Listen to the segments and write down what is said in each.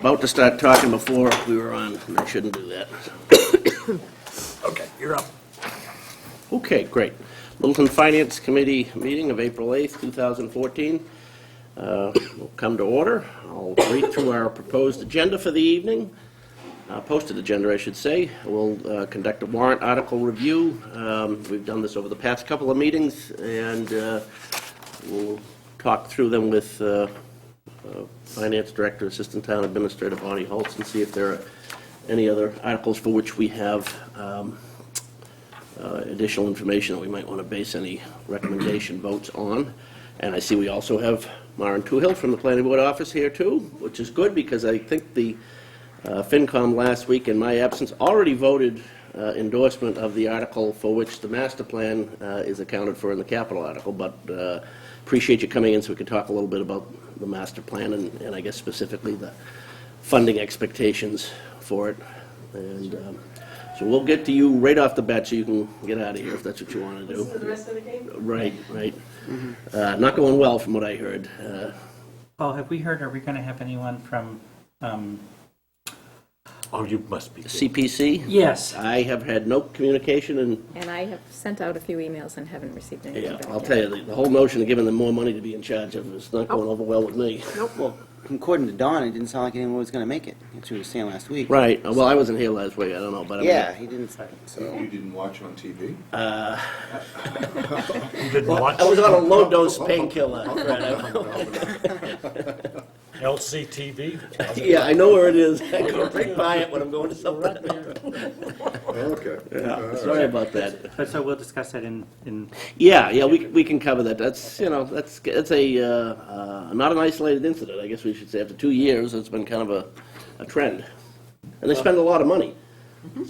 About to start talking before we were on, and I shouldn't do that. Okay, you're up. Okay, great. Littleton Finance Committee meeting of April 8th, 2014. Will come to order. I'll read through our proposed agenda for the evening. Posted agenda, I should say. We'll conduct a warrant article review. We've done this over the past couple of meetings, and we'll talk through them with Finance Director, Assistant Town Administrator Bonnie Holtz, and see if there are any other articles for which we have additional information that we might want to base any recommendation votes on. And I see we also have Maren Toohill from the Planning Board office here too, which is good because I think the FinCom last week, in my absence, already voted endorsement of the article for which the master plan is accounted for in the capital article, but appreciate you coming in so we can talk a little bit about the master plan and I guess specifically the funding expectations for it. And so we'll get to you right off the bat so you can get out of here if that's what you want to do. For the rest of the game? Right, right. Not going well from what I heard. Paul, have we heard, are we going to have anyone from, Oh, you must be. CPC? yes, I have had no communication, and And I have sent out a few emails and haven't received anything yeah, back I'll yet. tell you, the whole notion of giving them more money to be in charge of is not going over well with me. Nope. According to Don, it didn't sound like anyone was going to make it. That's what he was saying last week. Right, well, I wasn't here last week, I don't know, but I mean, Yeah, he didn't. So you didn't watch on TV? You didn't watch I was on a low-dose painkiller. LCTV? Yeah, I know where it is. I go right by it when I'm going to something. Okay. Yeah, sorry about that. but so we'll discuss that in, Yeah, we can cover that. That's, you know, that's a, not an isolated incident, I guess we should say. After 2 years, it's been kind of a trend. And they spend a lot of money.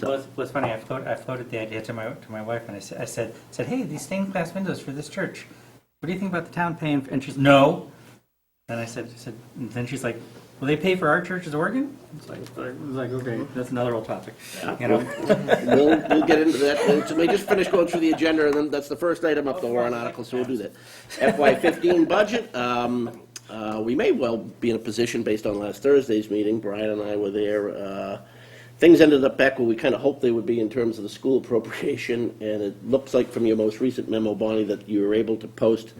well, it's funny, I floated the idea to my wife, and I said, hey, these stained glass windows for this church, what do you think about the town paying, and she's, no. And I said, and then she's like, will they pay for our church's organ? It's like, okay, that's another old topic, you know? We'll get into that. And so we just finish going through the agenda, and then that's the first item up the warrant article, so we'll do that. FY15 budget, we may well be in a position, based on last Thursday's meeting, Brian and I were there, things ended up back where we kind of hoped they would be in terms of the school appropriation, and it looks like from your most recent memo, Bonnie, that you were able to post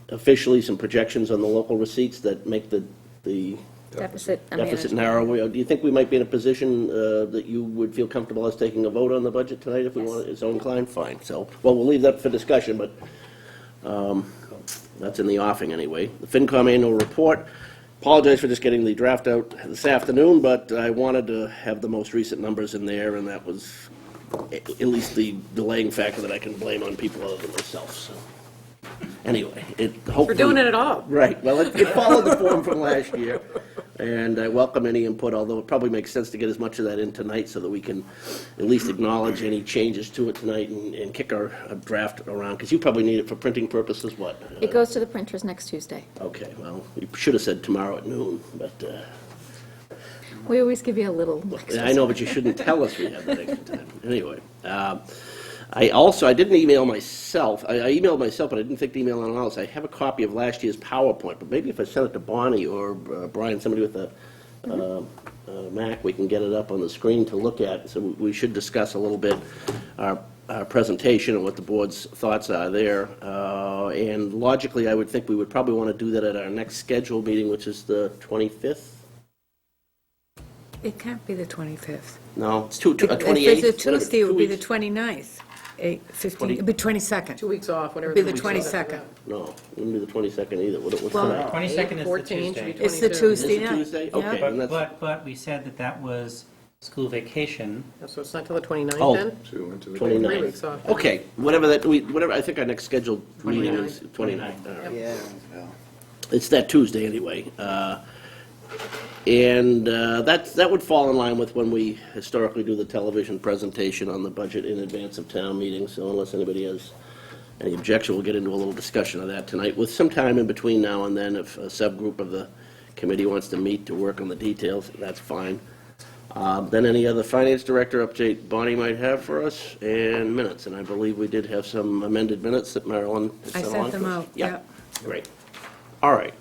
officially some projections on the local receipts that make the Deficit deficit management. narrow. Do you think we might be in a position that you would feel comfortable us taking a vote on the budget tonight if we want it so inclined? Fine. So, well, we'll leave that for discussion, but that's in the offing anyway. The FinCom annual report. Apologize for just getting the draft out this afternoon, but I wanted to have the most recent numbers in there, and that was at least the delaying factor that I can blame on people other than myself. So, anyway, hopefully We're doing it at all. Right, well, it followed the form from last year, and I welcome any input, although it probably makes sense to get as much of that in tonight so that we can at least acknowledge any changes to it tonight and kick our draft around, because you probably need it for printing purposes, what? It goes to the printers next Tuesday. Okay, well, you should have said tomorrow at noon, but, We always give you a little extra. I know, but you shouldn't tell us we have that extra time. Anyway, I didn't email myself. I emailed myself, but I didn't think to email anyone else. I have a copy of last year's PowerPoint, but maybe if I send it to Bonnie or Brian, somebody with a Mac, we can get it up on the screen to look at. So we should discuss a little bit our presentation and what the board's thoughts are there. And logically, I would think we would probably want to do that at our next scheduled meeting, which is the 25th. It can't be the 25th. No, it's 28th. If it's a Tuesday, it would be the 2 weeks. 29th. 15, it'd be 22nd. 2 weeks off, whatever. It'd be the 22nd. 22nd. No, it wouldn't be the 22nd either. What's Well, tonight? 22nd is the 14 should be Tuesday. It's the 22. Is Tuesday it night. Tuesday? Yeah. Okay, and that's, But we said that was school vacation. So it's not till the 29th Oh. then? 2 into the 29th. 3 weeks off. okay, whatever, I think our next scheduled meeting is 29th. All right. Yeah. well, It's that Tuesday anyway. And that would fall in line with when we historically do the television presentation on the budget in advance of town meetings. So unless anybody has any objection, we'll get into a little discussion of that tonight with some time in between now and then. If a subgroup of the committee wants to meet to work on the details, that's fine. Then any other finance director update Bonnie might have for us, and minutes. And I believe we did have some amended minutes that Marilyn I sent along sent them to us. out, Yeah, yeah. great. All right.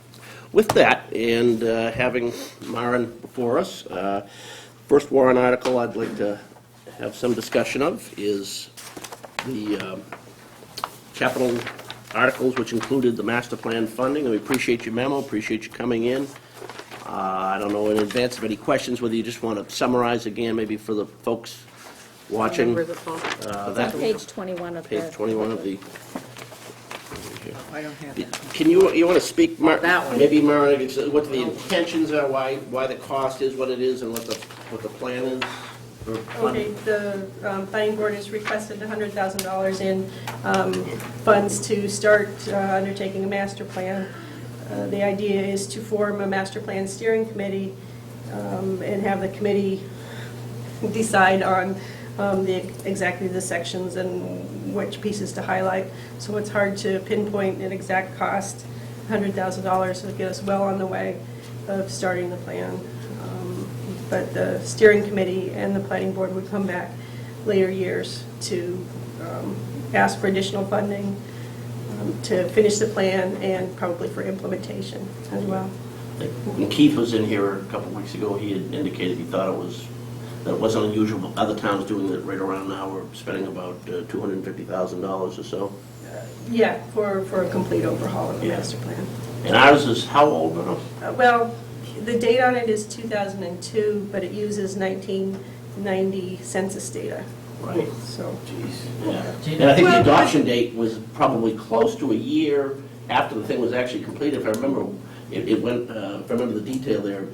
with that, and having Maren before us, first warrant article I'd like to have some discussion of is the capital articles, which included the master plan funding, and we appreciate your memo, appreciate you coming in. I don't know in advance of any questions, whether you just want to summarize again, maybe for the folks watching. Where's it from? That Page 21 of the. page 21 of the. I don't have that. Can you want to speak, That one. maybe, Maren, what the intentions are, why the cost is what it is, and what the plan is? for funding? Okay, the planning board has requested $100,000 in funds to start undertaking a master plan. The idea is to form a master plan steering committee and have the committee decide on exactly the sections and which pieces to highlight. So it's hard to pinpoint an exact cost. $100,000 would get us well on the way of starting the plan. But the steering committee and the planning board would come back later years to ask for additional funding to finish the plan and probably for implementation as well. When Keith was in here a couple of weeks ago, he had indicated he thought that it wasn't unusual. Other towns doing it right around now are spending about $250,000 or so. Yeah, for a complete overhaul of the Yeah. master plan. And ours is how old now? Well, the date on it is 2002, but it uses 1990 census data. Right. So, Yeah. And I think the Well, adoption date was probably close to a year after the thing was actually completed. If I remember, it went, if I remember the detail there,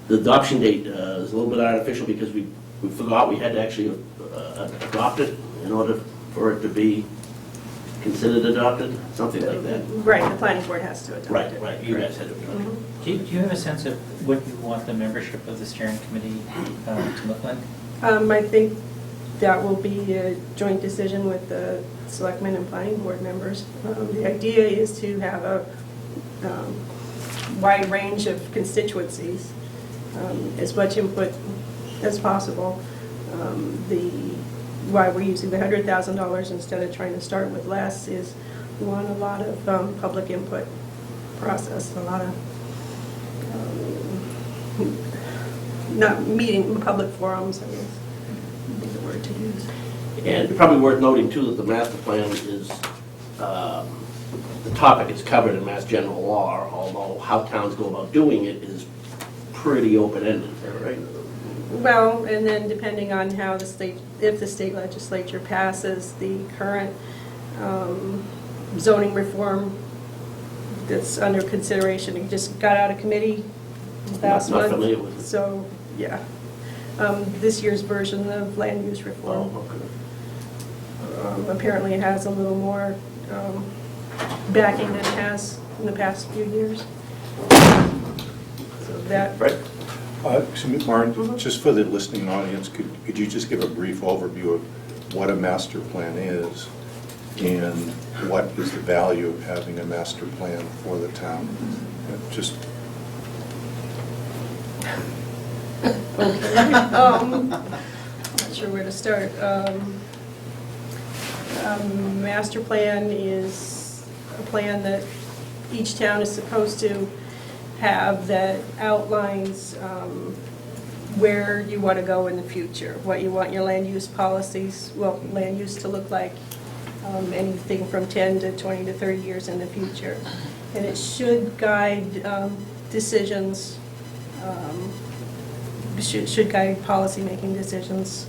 the adoption date is a little bit artificial because we forgot we had to actually adopt it in order for it to be considered adopted, something like that. right, the planning board has to adopt it. Right, you guys had to adopt it. Do you have a sense of what you want the membership of the steering committee to look like? I think that will be a joint decision with the selectmen and planning board members. The idea is to have a wide range of constituencies, as much input as possible. Why we're using the $100,000 instead of trying to start with less is we want a lot of public input process, a lot of not meeting public forums, I guess, would be the word to use. And probably worth noting too that the master plan is, the topic is covered in Mass General Law, although how towns go about doing it is pretty open-ended, is that right? Well, and then depending on how the state, if the state legislature passes the current zoning reform that's under consideration, it just got out of committee last Not month. familiar with it. So, yeah. This year's version of land use reform. Oh, okay. Apparently it has a little more backing than it has in the past few years. So that, Right? Excuse me, Maren, just for the listening audience, could you just give a brief overview of what a master plan is and what is the value of having a master plan for the town? Just, not sure where to start. Master plan is a plan that each town is supposed to have that outlines where you want to go in the future, what you want your land use policies, well, land use to look like, anything from 10 to 20 to 30 years in the future. And it should guide decisions, should guide policy-making decisions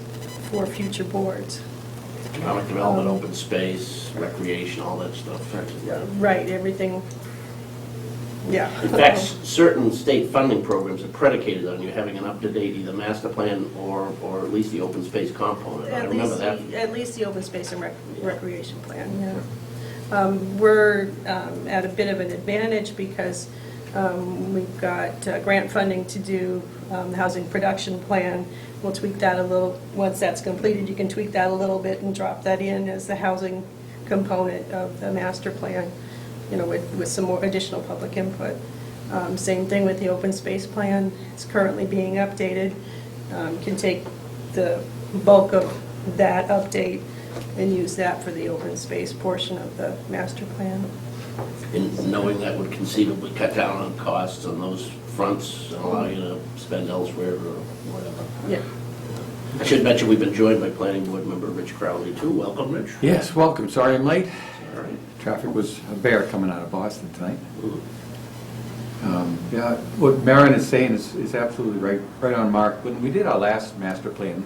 for future boards. Economic development, open space, recreation, all that stuff. Right, everything, yeah. In fact, certain state funding programs are predicated on you having an up-to-date either master plan or at least the open space component. I remember that. At least the open space and recreation plan, yeah. We're at a bit of an advantage because we've got grant funding to do the housing production plan. We'll tweak that a little, once that's completed, you can tweak that a little bit and drop that in as the housing component of the master plan, you know, with some more additional public input. Same thing with the open space plan. It's currently being updated. Can take the bulk of that update and use that for the open space portion of the master plan. in knowing that would conceivably cut down on costs on those fronts and allow you to spend elsewhere or whatever. Yeah. I should mention we've been joined by planning board member Rich Crowley too. Welcome, Rich. Yes, welcome. Sorry I'm late. All right. Traffic was a bear coming out of Boston tonight. Yeah, what Maren is saying is absolutely right on mark. When we did our last master plan,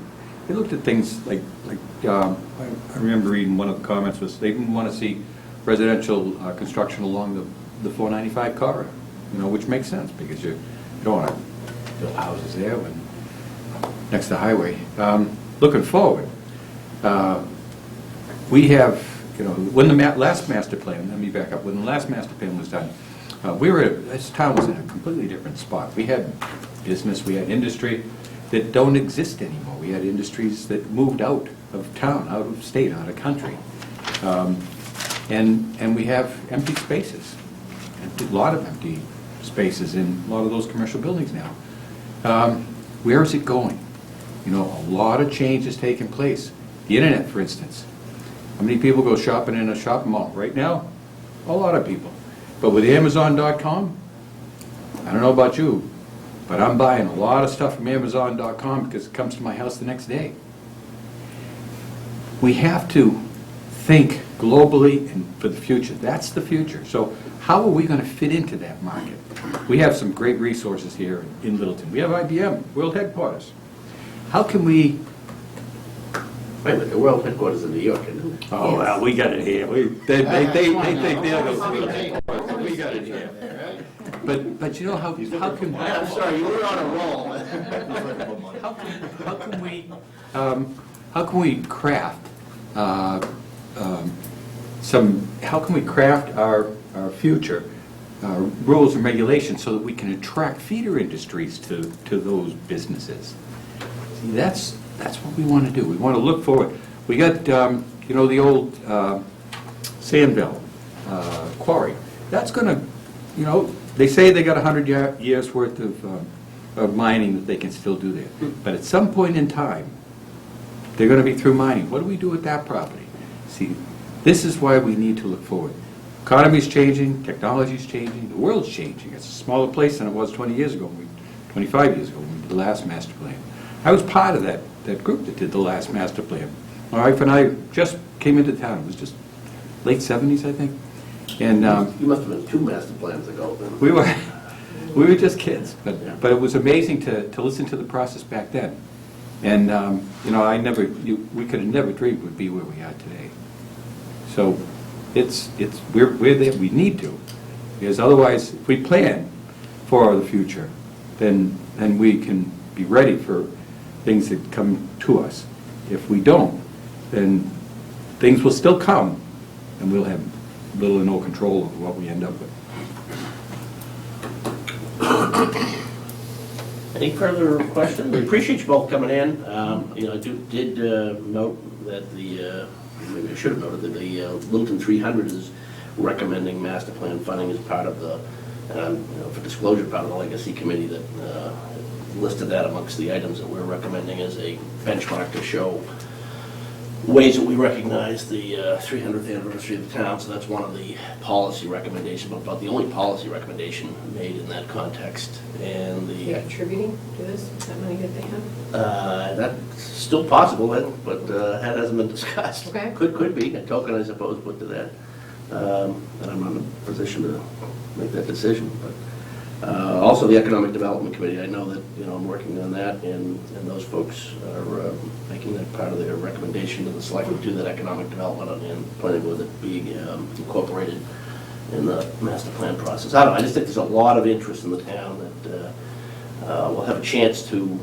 they looked at things like I remember reading one of the comments was they didn't want to see residential construction along the 495 corridor, which makes sense because you don't want to build houses there when next to the highway. Looking forward, we have, when the last master plan, let me back up, when the last master plan was done, this town was in a completely different spot. We had business, we had industry that don't exist anymore. We had industries that moved out of town, out of state, out of country. And we have empty spaces, a lot of empty spaces in a lot of those commercial buildings now. Where is it going? A lot of change has taken place. The internet, for instance. How many people go shopping in a shopping mall right now? A lot of people. But with Amazon.com, I don't know about you, but I'm buying a lot of stuff from Amazon.com because it comes to my house the next day. We have to think globally and for the future. That's the future. So how are we going to fit into that market? We have some great resources here in Littleton. We have IBM, world headquarters. How can we... Wait a minute, the world headquarters in New York, isn't it? Oh, well, we got it here. They think they'll go through it. We got it here. But how can... I'm sorry, you were on a roll. How can we craft how can we craft our future rules and regulations so that we can attract feeder industries to those businesses? See, that's what we want to do. We want to look forward. We got the old Sandville quarry. That's going to, they say they got 100 years worth of mining that they can still do there. But at some point in time, they're going to be through mining. What do we do with that property? See, this is why we need to look forward. Economy's changing, technology's changing, the world's changing. It's a smaller place than it was 25 years ago when we did the last master plan. I was part of that group that did the last master plan. My wife and I just came into town. It was just late 70s, I think. And You must have been 2 master plans ago then. we were just kids, but it was amazing to listen to the process back then. And we could have never dreamed we'd be where we are today. So we're there. We need to, because otherwise, if we plan for the future, then we can be ready for things that come to us. If we don't, then things will still come, and we'll have little or no control over what we end up with. Any further questions? We appreciate you both coming in. I did note that maybe I should have noted that the Littleton 300 is recommending master plan funding as part of the, for disclosure, part of the legacy committee that listed that amongst the items that we're recommending as a benchmark to show ways that we recognize the 300th anniversary of the town. So that's one of the policy recommendations, but about the only policy recommendation made in that context. And They're contributing to this, is that money that they have? that's still possible, but that hasn't been discussed. Okay. Could be a token, I suppose, put to that. And I'm not in a position to make that decision. But also the Economic Development Committee, I know that I'm working on that, and those folks are making that part of their recommendation to the selectmen to that economic development and planning with it being incorporated in the master plan process. I just think there's a lot of interest in the town that we'll have a chance to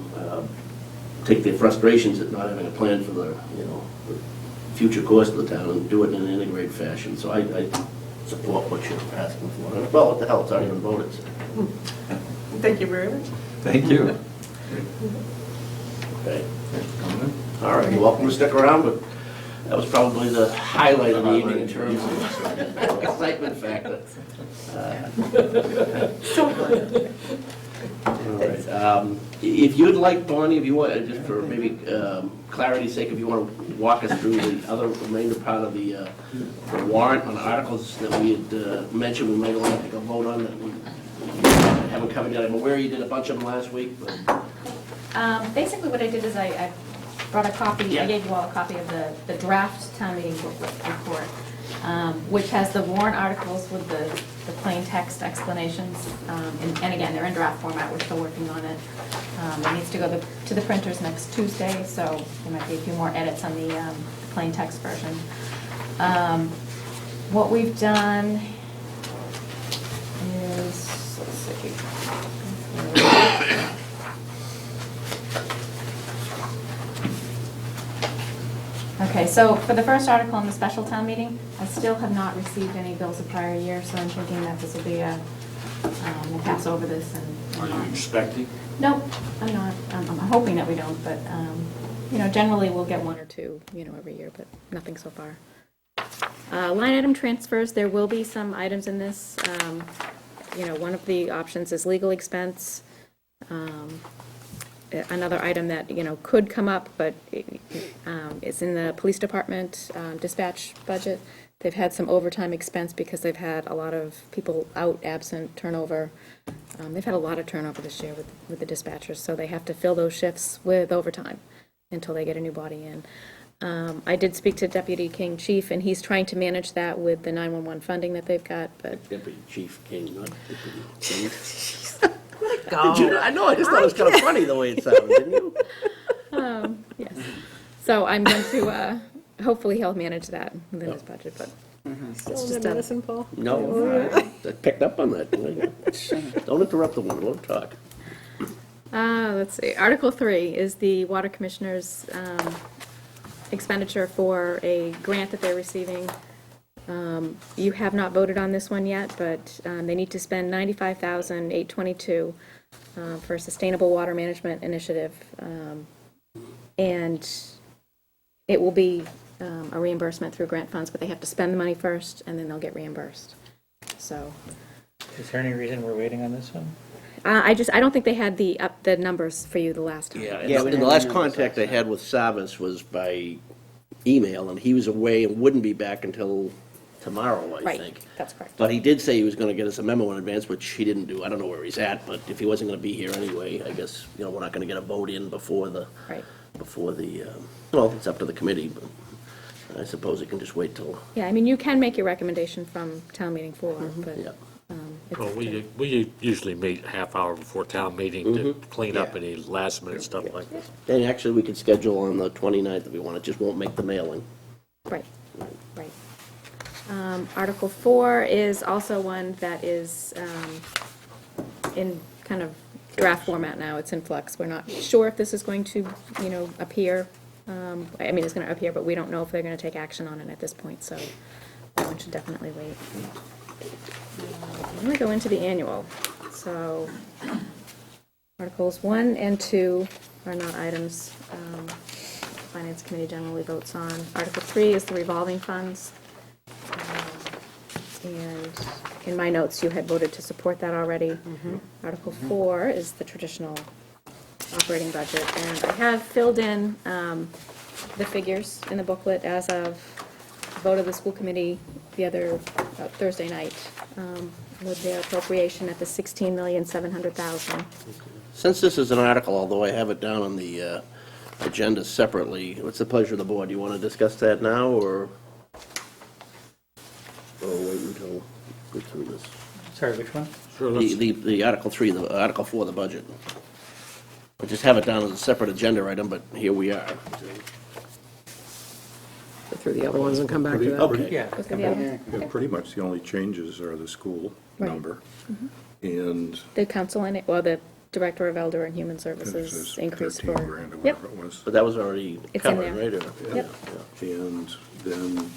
take their frustrations at not having a plan for the the future course of the town and do it in an integrated fashion. So I support what you're asking for. Well, what the hell, it's already been voted. So. Thank you very much. Thank you. Okay. All right, you're welcome to stick around, but that was probably the highlight of the evening in terms of excitement factor. So good. All right. If you'd like, Bonnie, if you want, just for maybe clarity's sake, if you want to walk us through the other remainder part of the warrant on articles that we had mentioned, we might want to take a vote on that we haven't covered yet. I'm aware you did a bunch of them last week, but Basically, what I did is I brought a copy, Yeah. I gave you all a copy of the draft town meeting booklet report, which has the warrant articles with the plain text explanations. And again, they're in draft format, we're still working on it. It needs to go to the printers next Tuesday, so there might be a few more edits on the plain text version. What we've done is, let's see. Okay, so for the first article on the special town meeting, I still have not received any bills of prior year, so I'm thinking that this will be we'll pass over this and. Are you expecting? No, I'm not. I'm hoping that we don't, but, generally we'll get one or two, every year, but nothing so far. Line item transfers, there will be some items in this. One of the options is legal expense. Another item that, could come up, but is in the police department dispatch budget. They've had some overtime expense because they've had a lot of people out, absent, turnover. They've had a lot of turnover this year with the dispatchers, so they have to fill those shifts with overtime until they get a new body in. I did speak to Deputy King Chief, and he's trying to manage that with the 911 funding that they've got, but Deputy Chief King, not Deputy King. Go. Did you, I know, I just thought it was kind of funny the way it sounded, didn't you? yes. So I'm going to, hopefully he'll manage that within his budget, but it's Still in just the a, medicine, Paul? No, I picked up on that. Don't interrupt the woman, let her talk. let's see, Article 3 is the Water Commissioner's expenditure for a grant that they're receiving. You have not voted on this one yet, but they need to spend $95,822 for a sustainable water management initiative. And it will be a reimbursement through grant funds, but they have to spend the money first, and then they'll get reimbursed. So Is there any reason we're waiting on this one? I don't think they had the numbers for you the last time. Yeah, Yeah, we and the didn't last have contact I had with Savas was by email, and he was away and wouldn't be back until tomorrow, I Right, think. that's correct. But he did say he was gonna get us a memo in advance, which he didn't do. I don't know where he's at, but if he wasn't gonna be here anyway, I guess, we're not gonna get a vote in before the, Right. well, it's up to the committee, but I suppose it can just wait till, Yeah, I mean, you can make your recommendation from town meeting floor, but yeah. it's Well, up to- we usually meet a half hour before town meeting to clean up Yeah. any last minute stuff like this. And actually, we could schedule on the 29th if we want, it just won't make the mailing. Right, right. Article 4 is also one that is in kind of draft format now. It's in flux. We're not sure if this is going to, appear. I mean, it's going to appear, but we don't know if they're going to take action on it at this point, so that one should definitely wait. I'm going to go into the annual. So Articles 1 and 2 are not items Finance Committee generally votes on. Article 3 is the revolving funds. And in my notes, you had voted to support that already. Article 4 is the traditional operating budget. And I have filled in the figures in the booklet as of vote of the school committee the other Thursday night with their appropriation at the $16,700,000. Since this is an article, although I have it down on the agenda separately, what's the pleasure of the board? Do you want to discuss that now, or wait until we go through this? Sorry, which one? Sure, let's, The Article 3, the Article 4, the budget. I just have it down as a separate agenda item, but here we are. Go through the other ones and come back to that. Okay. Yeah. Let's go to the other. Yeah, pretty much the only changes are the school Right. number and The council and, the Director of Elder and Human it Services says increase 13 for. grand or Yep, whatever it was. But that was already It's in covered, there. right? Or- Yep. yeah. And then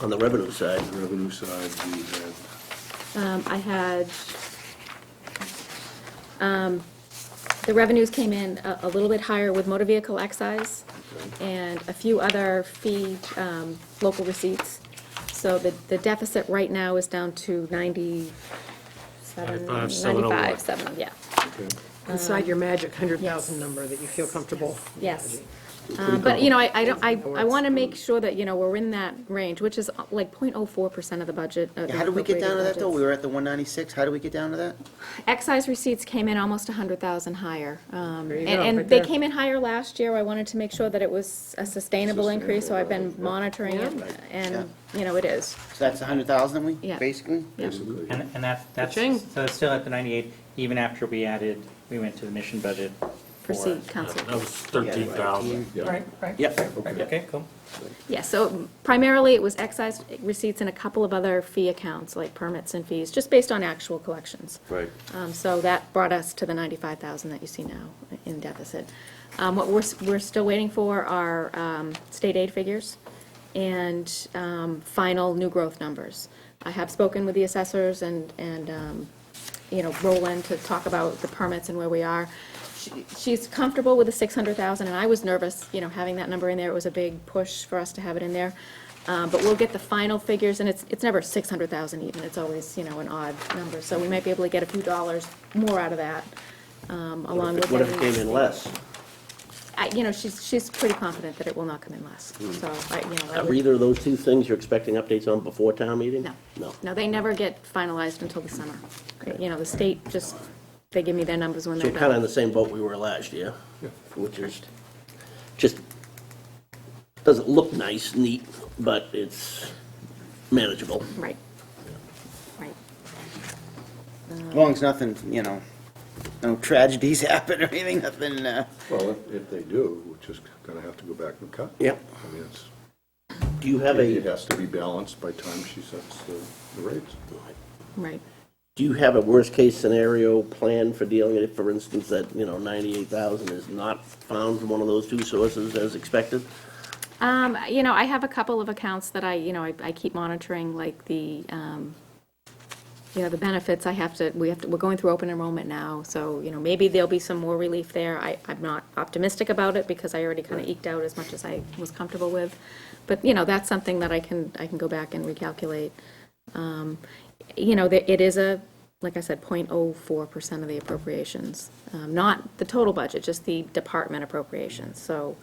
On the revenue side, the revenue side, we had I had, the revenues came in a little bit higher with motor vehicle excise and a few other fee, local receipts. So the deficit right now is down to 97, 95,701. 95, 7, yeah. okay. Inside your magic 100,000 Yes. number that you feel comfortable. Yes. But, you know, I want to make sure that, you know, we're in that range, which is like 0.04% of the budget. of the How did we get down to that, though? appropriated We were at the 196. How did we get down to that? budget. Excise receipts came in almost 100,000 higher. There you go, And right they there. came in higher last year. I wanted to make sure that it was a sustainable increase, so I've been monitoring it, and, you know, it is. So that's 100,000 we, Yeah. basically? Yeah. And that's, Cha-ching. so it's still at the 98, even after we went to the mission budget. For seat That council. was 13,000. Right. Yep. Okay, cool. Yeah, so primarily it was excise receipts and a couple of other fee accounts, like permits and fees, just based on actual collections. Right. So that brought us to the 95,000 that you see now in deficit. What we're still waiting for are state aid figures and final new growth numbers. I have spoken with the assessors and you know, Roland to talk about the permits and where we are. She's comfortable with the 600,000, and I was nervous, you know, having that number in there. It was a big push for us to have it in there. But we'll get the final figures, and it's never 600,000 even. It's always, you know, an odd number. So we might be able to get a few dollars more out of that, along with What if it getting- came in less? You know, she's pretty confident that it will not come in less. So, you know, I Are would- either of those two things you're expecting updates on before town meeting? No. No. No, they never get finalized until the summer. You know, the state just, they give me their numbers when So they're we're kind of in done. the same boat we were last year, which is, just, doesn't look nice, neat, but it's manageable. Right. Right. As long as nothing, you know, no tragedies happen or anything, nothing, Well, if they do, we're just gonna have to go back and cut. Yep. I mean, it's, Do you have it a, has to be balanced by time she sets the rates. Right. do you have a worst-case scenario plan for dealing with it, for instance, that, you know, 98,000 is not found from one of those two sources as expected? You know, I have a couple of accounts that I keep monitoring, like the, you know, the benefits. We're going through open enrollment now, so, you know, maybe there'll be some more relief there. I'm not optimistic about it because I already kind of eked out as much as I was comfortable with. But, you know, that's something that I can go back and recalculate. You know, it is like I said, 0.04% of the appropriations, not the total budget, just the department appropriations. So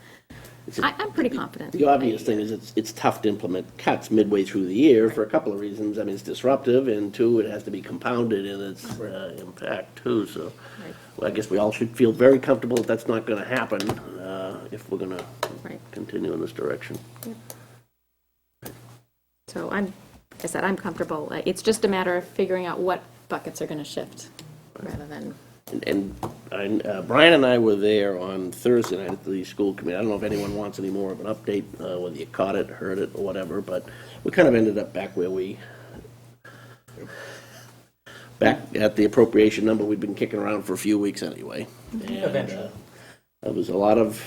I'm pretty confident. The obvious thing is it's tough to implement cuts midway through the year for a couple of reasons. I mean, it's disruptive, and two, it has to be compounded in its impact too, so. Right. Well, I guess we all should feel very comfortable that that's not gonna happen, if we're gonna Right. continue in this direction. So like I said, I'm comfortable. It's just a matter of figuring out what buckets are going to shift rather than, And Brian and I were there on Thursday night at the school committee. I don't know if anyone wants any more of an update, whether you caught it, heard it, or whatever, but we kind of ended up back at the appropriation number we'd been kicking around for a few weeks anyway. And, Eventually. there was a lot of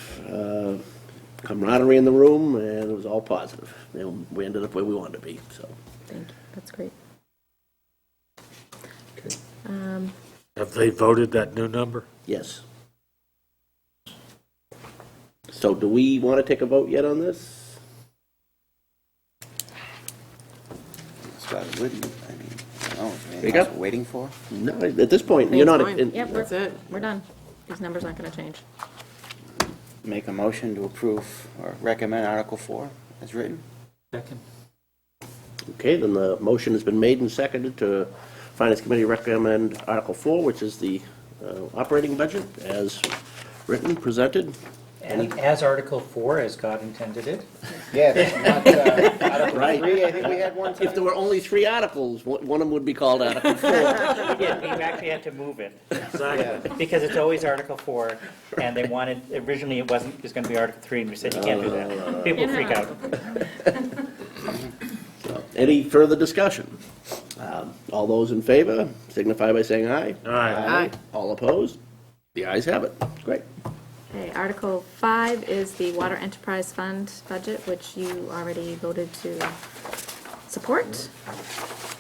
camaraderie in the room, and it was all positive. And we ended up where we wanted to be, so. thank you, that's great. Have they voted that new number? Yes. So do we want to take a vote yet on this? that's what I wouldn't, I mean, I don't know, is there There you anything go. else we're waiting for? No, at this point, you're not. Fine. Yep, That's it. we're done. These numbers aren't going to change. Make a motion to approve or recommend Article 4 as written? Second. Okay, then the motion has been made and seconded to Finance Committee recommend Article 4, which is the operating budget as written, presented. As Article 4, as God intended it. Yes, not Article Right. 3, I think we had one time. If there were only 3 articles, one of them would be called Article 4. Yeah, you actually had to move it. Because it's always Article 4, and they wanted, originally it was going to be Article 3, and we said you can't do that. People freak out. Any further discussion? All those in favor signify by saying aye. Aye. All opposed? The ayes have it. Great. Okay, Article 5 is the Water Enterprise Fund budget, which you already voted to support.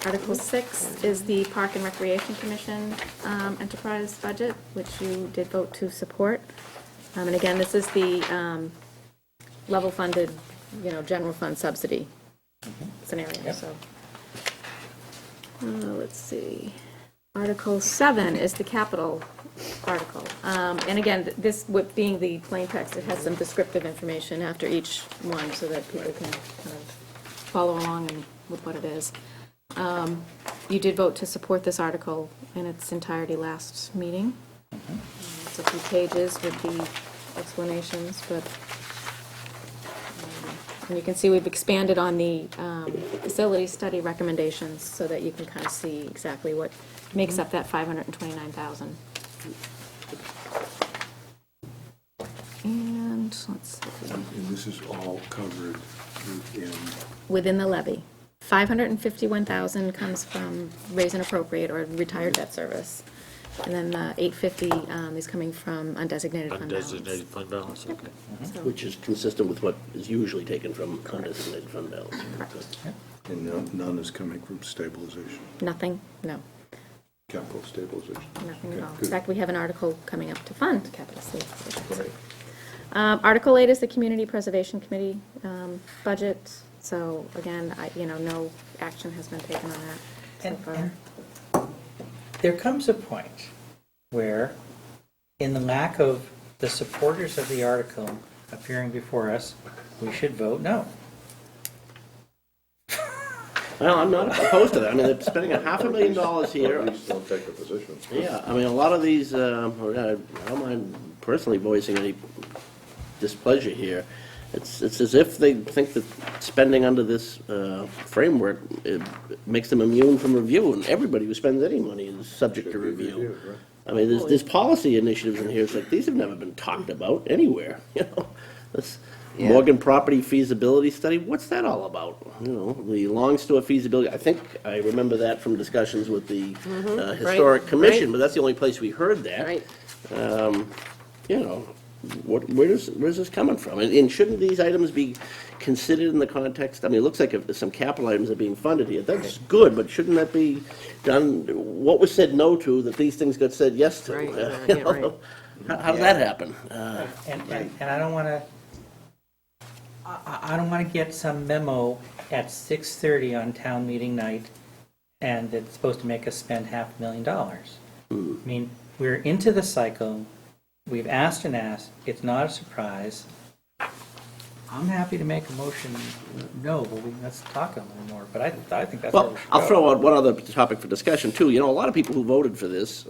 Article 6 is the Park and Recreation Commission enterprise budget, which you did vote to support. And again, this is the level funded, you know, general fund subsidy scenario, so. Let's see. Article 7 is the capital article. And again, this, with being the plain text, it has some descriptive information after each one so that people can kind of follow along with what it is. You did vote to support this article in its entirety last meeting. It's a few pages with the explanations, but, and you can see we've expanded on the facility study recommendations so that you can kind of see exactly what makes up that 529,000. And, let's see, And this is all covered within the levy. 551,000 comes from raise and appropriate or retired debt service. And then the 850 is coming from undesignated fund balance. Undesignated fund balance, okay. So- Which is consistent with what is usually taken from undesignated fund balance. and none is coming from stabilization, Nothing, no, capital stabilization. nothing at Okay, all. In good. fact, we have an article coming up to fund capital stabilization. Article 8 is the Community Preservation Committee budget. So again, no action has been taken on that so And- far. and there comes a point where, in the lack of the supporters of the article appearing before us, we should vote no. Well, I'm not opposed to that. I mean, they're spending $500,000 here. At least don't take a position. Yeah, I mean, a lot of these, I don't mind personally voicing any displeasure here. It's as if they think that spending under this framework, it makes them immune from review, and everybody who spends any money is subject to review. I mean, there's policy initiatives in here, it's like, these have never been talked about anywhere, you know? This Yeah. Morgan Property Feasibility Study, what's that all about? You know, the Long Store feasibility, I think I remember that from discussions with the Historic Commission, but that's the only place we heard that. Right. You know, where's this coming from? And shouldn't these items be considered in the context, I mean, it looks like if some capital items are being funded here, that's good, but shouldn't that be done, what was said no to, that these things got said yes to? Right, You yeah, know? right. How does that happen? And I don't want to, I don't want to get some memo at 6:30 on town meeting night, and it's supposed to make us spend $500,000. I mean, we're into the cycle, we've asked and asked, it's not a surprise. I'm happy to make a motion, no, but let's talk a little more, but I think that's where we Well, should I'll go. throw out one other topic for discussion, too. You know, a lot of people who voted for this,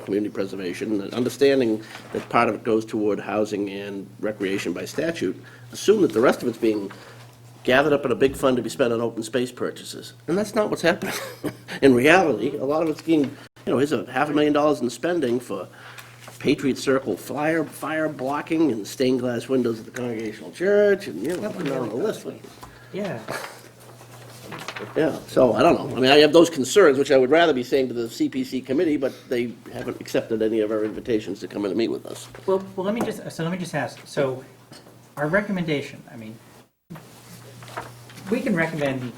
community preservation, and understanding that part of it goes toward housing and recreation by statute, assume that the rest of it's being gathered up in a big fund to be spent on open space purchases. And that's not what's happening. In reality, a lot of it's being, here's $500,000 in spending for Patriot Circle fire blocking and stained glass windows at the Congregational Church, and, looking down the list. Yeah, Yeah, so I don't know. I mean, I have those concerns, which I would rather be saying to the CPC committee, but they haven't accepted any of our invitations to come in and meet with us. well, let me just ask, so our recommendation, I mean, we can recommend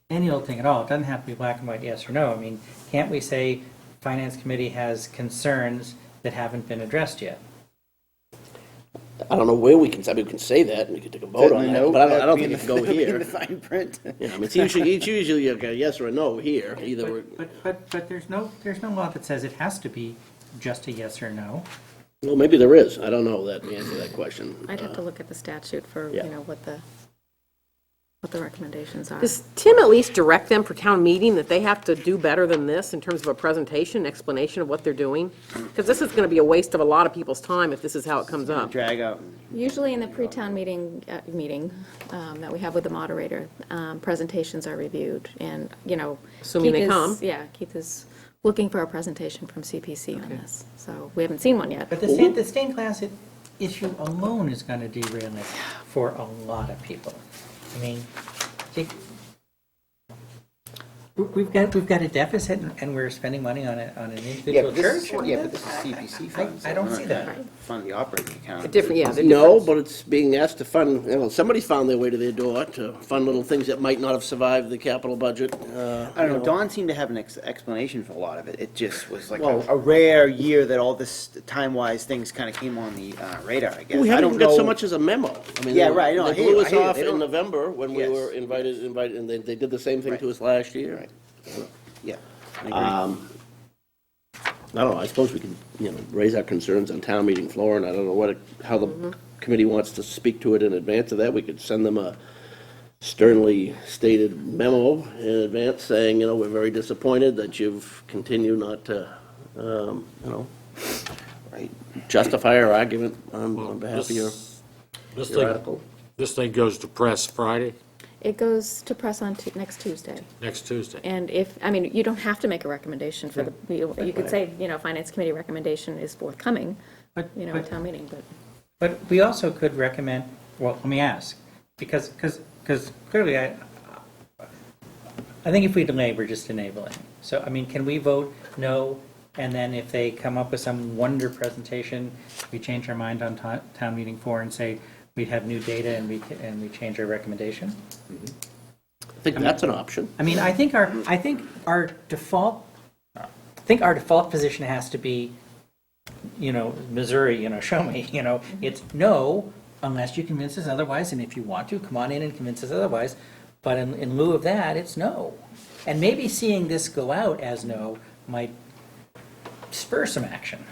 any old thing at all, it doesn't have to be black and white, yes or no. I mean, can't we say Finance Committee has concerns that haven't been addressed yet? I don't know where we can say that, and we can take a vote on that, but I don't think it can go In the here. fine print. Yeah, I mean, it's usually like a yes or a no here, either we're, But there's no law that says it has to be just a yes or no. well, maybe there is. I don't know the answer to that question. I'd have to look at the statute for, Yeah. what the recommendations are. Does Tim at least direct them for town meeting that they have to do better than this in terms of a presentation, explanation of what they're doing? Because this is going to be a waste of a lot of people's time if this is how it comes up. Drag out. Usually in the pre-town meeting that we have with the moderator, presentations are reviewed, and, Assuming they Keith is- come. Yeah, Keith is looking for a presentation from CPC on this, so we haven't seen one yet. But the stained glass issue alone is going to derail it for a lot of people. I mean, we've got a deficit and we're spending money on an Yeah, individual but this church. is, this is CPC funds. I don't We're see not that. gonna Fund the operating account. A different, yeah. the No, difference. but it's being asked to fund, somebody's found their way to their door to fund little things that might not have survived the capital budget. I don't know, Don seemed to have an explanation for a lot of it. It just was like Well- a rare year that all this time-wise things kind of came on the radar, I guess. We I haven't don't even got so know- much as a memo. I mean, Yeah, right, no, I They hear you, blew I us hear you. off They in don't- November when we Yes. were invited, and they did the same thing to us last year. Right. Yeah. I agree. I don't know, I suppose we can, raise our concerns on town meeting floor, and I don't know how the committee wants to speak to it in advance of that. We could send them a sternly stated memo in advance saying, we're very disappointed that you've continued not to, Right. justify our argument on behalf of your This your thing, article. this thing goes to press Friday, It goes to press on next Tuesday. next Tuesday. And you don't have to make a recommendation for you could say, Finance Committee recommendation is forthcoming, But, at town meeting, but. but we also could recommend, well, let me ask, because clearly I think if we delay, we're just enabling. So, can we vote no, and then if they come up with some wonder presentation, we change our mind on town meeting floor and say we have new data and we change our recommendation? I think that's an option. I think our default position has to be, Missouri, show me, it's no, unless you convince us otherwise, and if you want to, come on in and convince us otherwise, but in lieu of that, it's no. And maybe seeing this go out as no might spur some action.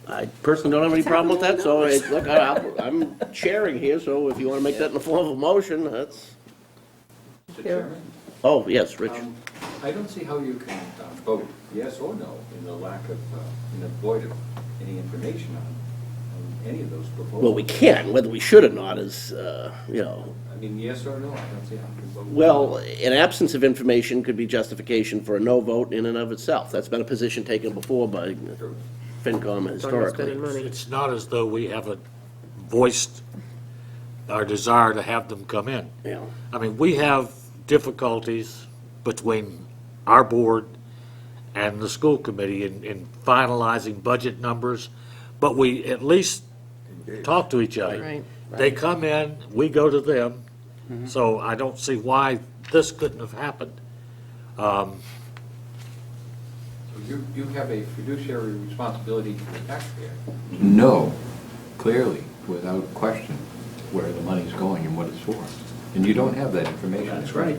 I personally don't have any problem with that, so, look, I'm chairing here, so if you want to make that in the form of a motion, that's, Mr. Chairman, oh, yes, Rich. I don't see how you can vote yes or no in the lack of, in the void of any information on any of those proposals. Well, we can, whether we should or not is, Yes or no, I don't see how you can vote. well, an absence of information could be justification for a no vote in and of itself. That's been a position taken before by FinCom Talking about historically. spending money. It's not as though we haven't voiced our desire to have them come in. Yeah. We have difficulties between our board and the school committee in finalizing budget numbers, but we at least talk to each other. Right. They come in, we go to them, so I don't see why this couldn't have happened. So you have a fiduciary responsibility to the taxpayer. No, clearly, without question, where the money's going and what it's for. And you don't have that information. That's right.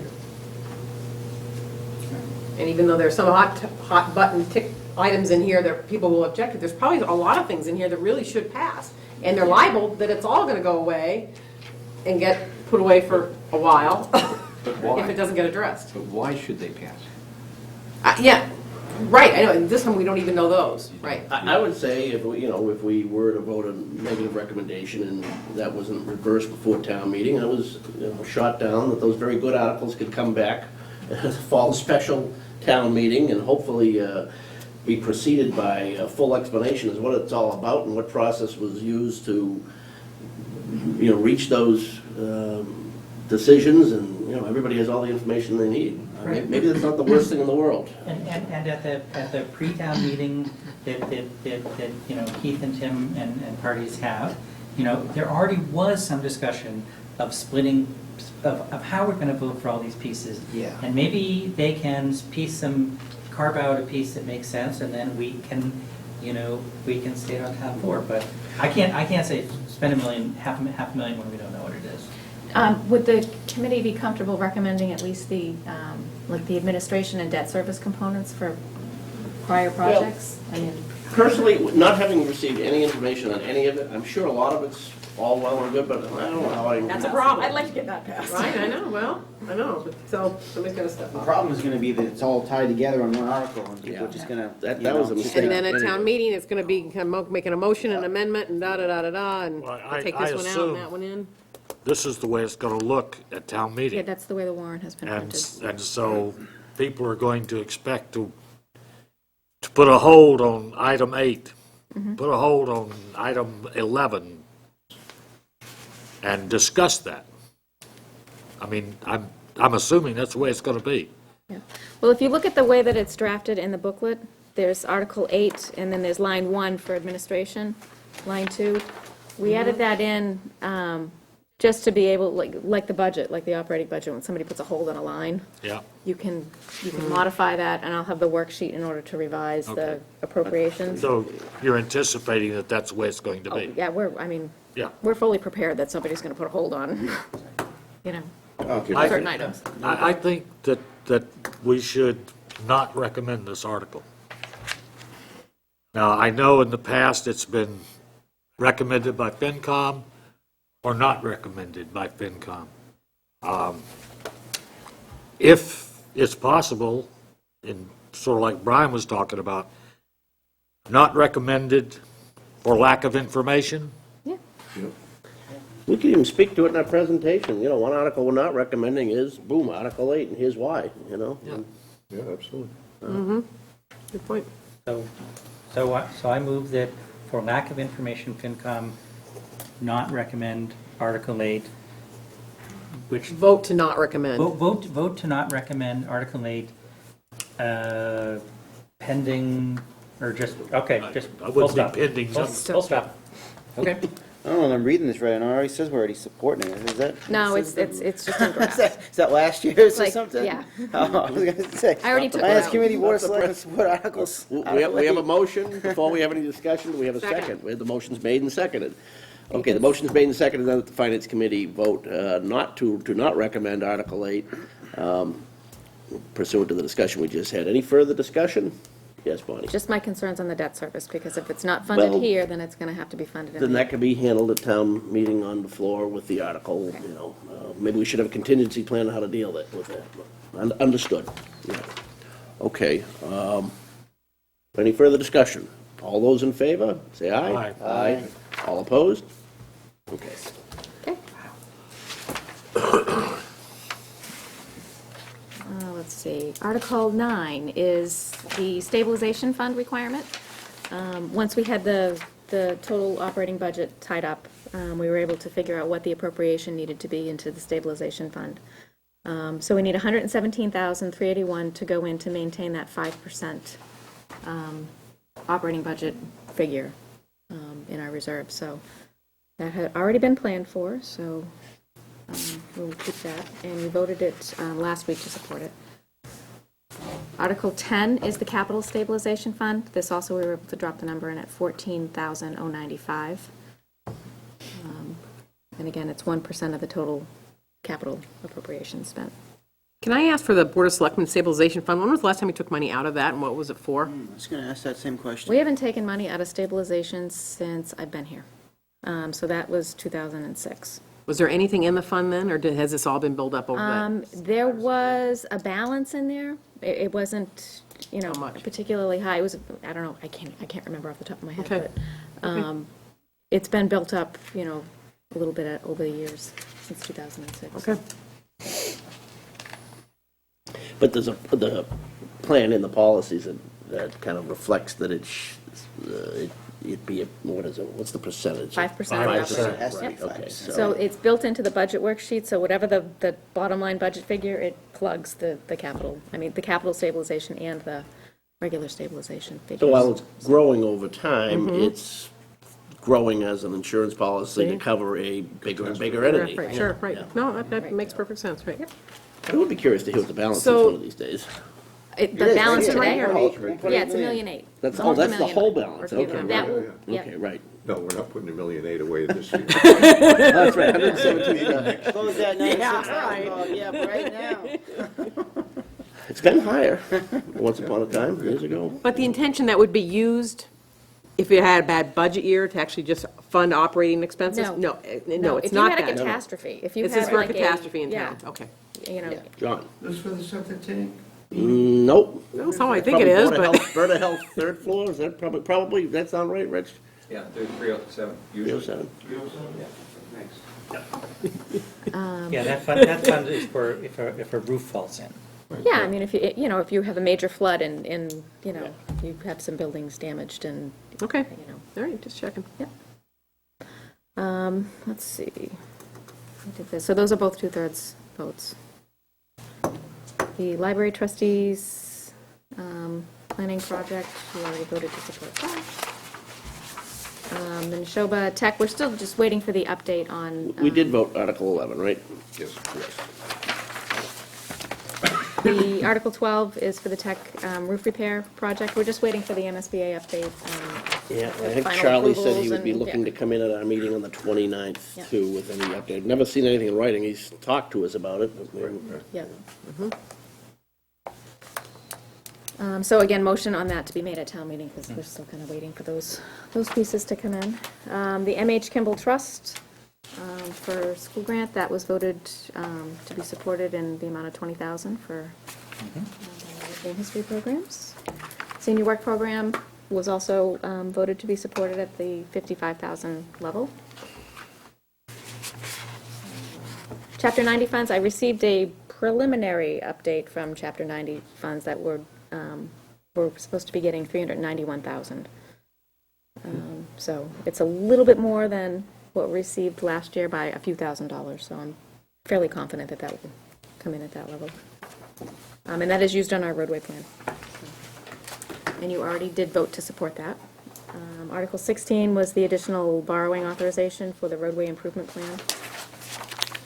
And even though there's some hot button tick items in here that people will object to, there's probably a lot of things in here that really should pass. And they're liable that it's all gonna go away and get put away for a while But why? if it doesn't get addressed. But why should they pass? Yeah, right, I know, and this one, we don't even know those, right. I would say if we were to vote a negative recommendation and that wasn't reversed before town meeting, it was, shot down, that those very good articles could come back at the fall special town meeting and hopefully be preceded by a full explanation as what it's all about and what process was used to, reach those decisions, and, everybody has all the information they need. Maybe that's not the worst thing in the world. And at the pre-town meeting that Keith and Tim and parties have, there already was some discussion of splitting, of how we're gonna vote for all these pieces. Yeah. And maybe they can carve out a piece that makes sense, and then we can stay on top four. But I can't say spend half a million when we don't know what it is. Would the committee be comfortable recommending at least the administration and debt service components for prior projects? Personally, not having received any information on any of it, I'm sure a lot of it's all well and good, but I don't know how I... That's a problem. I'd like to get that passed. Right, I know, but so somebody's gonna step The up. problem is gonna be that it's all tied together on one article, and people Yeah. are just gonna, That was a mistake. And then at town meeting, it's gonna be making a motion, an amendment, and da-da-da-da-da, and Well, take I this one out assume- and that one in. This is the way it's gonna look at town Yeah, meeting. that's the way the warrant has been And, printed. and so people are going to expect to put a hold on item 8, put a hold on item 11, and discuss that. I'm assuming that's the way it's gonna be. Yeah. Well, if you look at the way that it's drafted in the booklet, there's Article 8, and then there's line 1 for administration, line 2. We added that in just to be able, like the budget, like the operating budget, when somebody puts a hold on a line, Yeah. you can modify that, and I'll have the worksheet in order to revise the Okay. appropriations. So you're anticipating that that's the way it's going to Oh, be? yeah, Yeah. we're fully prepared that somebody's going to put a hold on, Okay. I- certain items. I think that we should not recommend this article. Now, I know in the past it's been recommended by FinCom or not recommended by FinCom. If it's possible, and sort of like Brian was talking about, not recommended for lack of information, We could even speak to it in our presentation, you know, one article we're not recommending is, boom, Article 8, and here's why, you know? Yeah, absolutely. Good point. So I move that for lack of information, FinCom not recommend Article 8, which, Vote to not recommend. vote to not recommend Article 8 pending, or just, okay, just I full wouldn't stop. be pending. Full stop. Okay. I don't know if I'm reading this right, and it already says we're already supporting it, is that? No, it's just in draft. Is that last year's or Like, something? yeah. Oh, I was gonna say. I already took it Finance out. Committee, Board of Selectmen support articles. We have a motion, before we have any discussion, we have a Second. second. We have the motion's made and seconded. Okay, the motion's made and seconded, then that the Finance Committee vote not to not recommend Article 8 pursuant to the discussion we just had. Any further discussion? Yes, Bonnie? Just my concerns on the debt service, because if it's not funded Well, here, then it's going to have to be funded in Then there. that could be handled at town meeting on the floor with the article, you know. Maybe we should have a contingency plan on how to deal with that. Understood. Yeah. Okay. Any further discussion? All those in favor, say aye. Aye. Aye. All opposed? Okay. Okay. Let's see, Article 9 is the stabilization fund requirement. Once we had the total operating budget tied up, we were able to figure out what the appropriation needed to be into the stabilization fund. So we need $117,381 to go in to maintain that 5% operating budget figure in our reserve. So that had already been planned for, so we'll keep that. And we voted it last week to support it. Article 10 is the capital stabilization fund. This also, we were able to drop the number in at $14,095. And again, it's 1% of the total capital appropriation spent. Can I ask for the Board of Selectmen Stabilization Fund? When was the last time we took money out of that, and what was it for? I was gonna ask that same question. We haven't taken money out of stabilization since I've been here. So that was 2006. Was there anything in the fund then, or has this all been built up over that? There was a balance in there. It wasn't, you know, How much? particularly high. It was, I don't know, I can't remember off the top of my head. Okay. But it's been built up, you know, a little bit over the years, since 2006. Okay. But there's the plan in the policies that kind of reflects that it'd be, what is it, what's the percentage? 5% of the 5%, operating. Has to be right, okay, 5%. So it's built into the budget worksheet, so whatever the bottom line budget figure, it plugs the capital, I mean, the capital stabilization and the regular stabilization figures. So while it's growing over time, it's growing as an insurance policy to cover a bigger and bigger entity. Right, sure, right. Yeah. No, that makes perfect sense, right. I would be curious to hear what the balance is So- one of these days. The balance It's right today? here. Yeah, it's $1.8 million. That's, Almost that's $1 the million. whole balance, okay. That right. will, yeah. Okay, right. No, we're not putting $1.8 million away this year. That's right, 117. Close that 96. right. Oh, yeah, but right now. It's been higher once upon a time, years ago. But the intention that would be used, if you had a bad budget year, to actually just fund operating expenses? No. No, it's If you not had a that. catastrophe, if you This had is for a like catastrophe in yeah, town, okay. you know, John? This for the septic tank? Nope. That's how I think it is, Probably but, Board of Health, third floor, is that probably, that sound right, Rich? Yeah, they're 307, usually. 307. Yeah, thanks. Yeah, that fund is for if a roof falls in. yeah, I mean, if if you have a major flood and, you know, you have some buildings damaged and, okay, you know. all right, just checking. Let's see. I did this. So those are both 2/3 votes. The library trustees planning project, we already voted to support that. The Neshoba Tech, we're still just waiting for the update on. We did vote Article 11, right? Yes. The Article 12 is for the Tech roof repair project. We're just waiting for the MSBA update. Yeah, I think Final Charlie said he approvals would be and- looking to come in at our meeting on the 29th Yeah. too with any update. I've never seen anything in writing. He's talked to us about it. But Yeah. So again, motion on that to be made at town meeting, because we're still kind of waiting for those pieces to come in. The MH Kimball Trust for school grant, that was voted to be supported in the amount of $20,000 for game history programs. Senior work program was also voted to be supported at the $55,000 level. Chapter 90 funds, I received a preliminary update from Chapter 90 funds that we're supposed to be getting $391,000. So it's a little bit more than what we received last year by a few $1,000s, so I'm fairly confident that that will come in at that level. And that is used on our roadway plan. And you already did vote to support that. Article 16 was the additional borrowing authorization for the roadway improvement plan.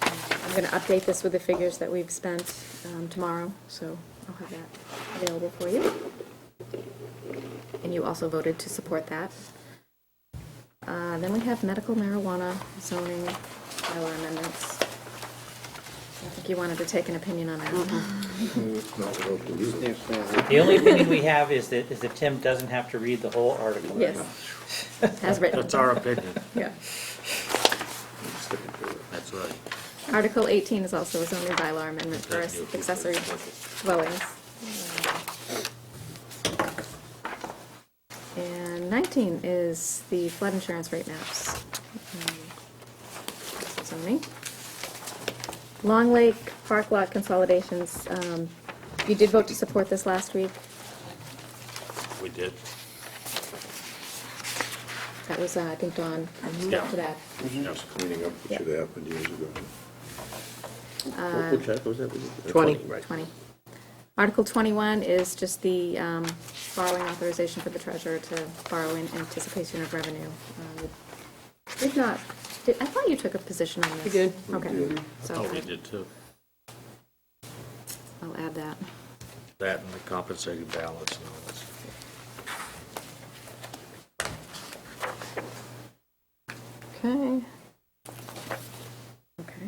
I'm going to update this with the figures that we've spent tomorrow, so I'll have that available for you. And you also voted to support that. Then we have medical marijuana zoning bylaw amendments. I think you wanted to take an opinion on that. The only opinion we have is that Tim doesn't have to read the whole article. Yes, as written. That's our opinion. Yeah. That's right. Article 18 is also a zoning bylaw amendment for accessory dwellings. And 19 is the flood insurance rate maps. Zoning. Long Lake Park Lot consolidations, you did vote to support this last week. We did. That was, I think, Dawn, Yeah. to that. Just cleaning up what should have happened years ago. Which article was that? 20. Right. 20. Article 21 is just the borrowing authorization for the treasurer to borrow in anticipation of revenue. Did not, I thought you took a position on this. We did. Okay. So Oh, we did too. I'll add that. That and the compensating balance and all this. Okay. Okay.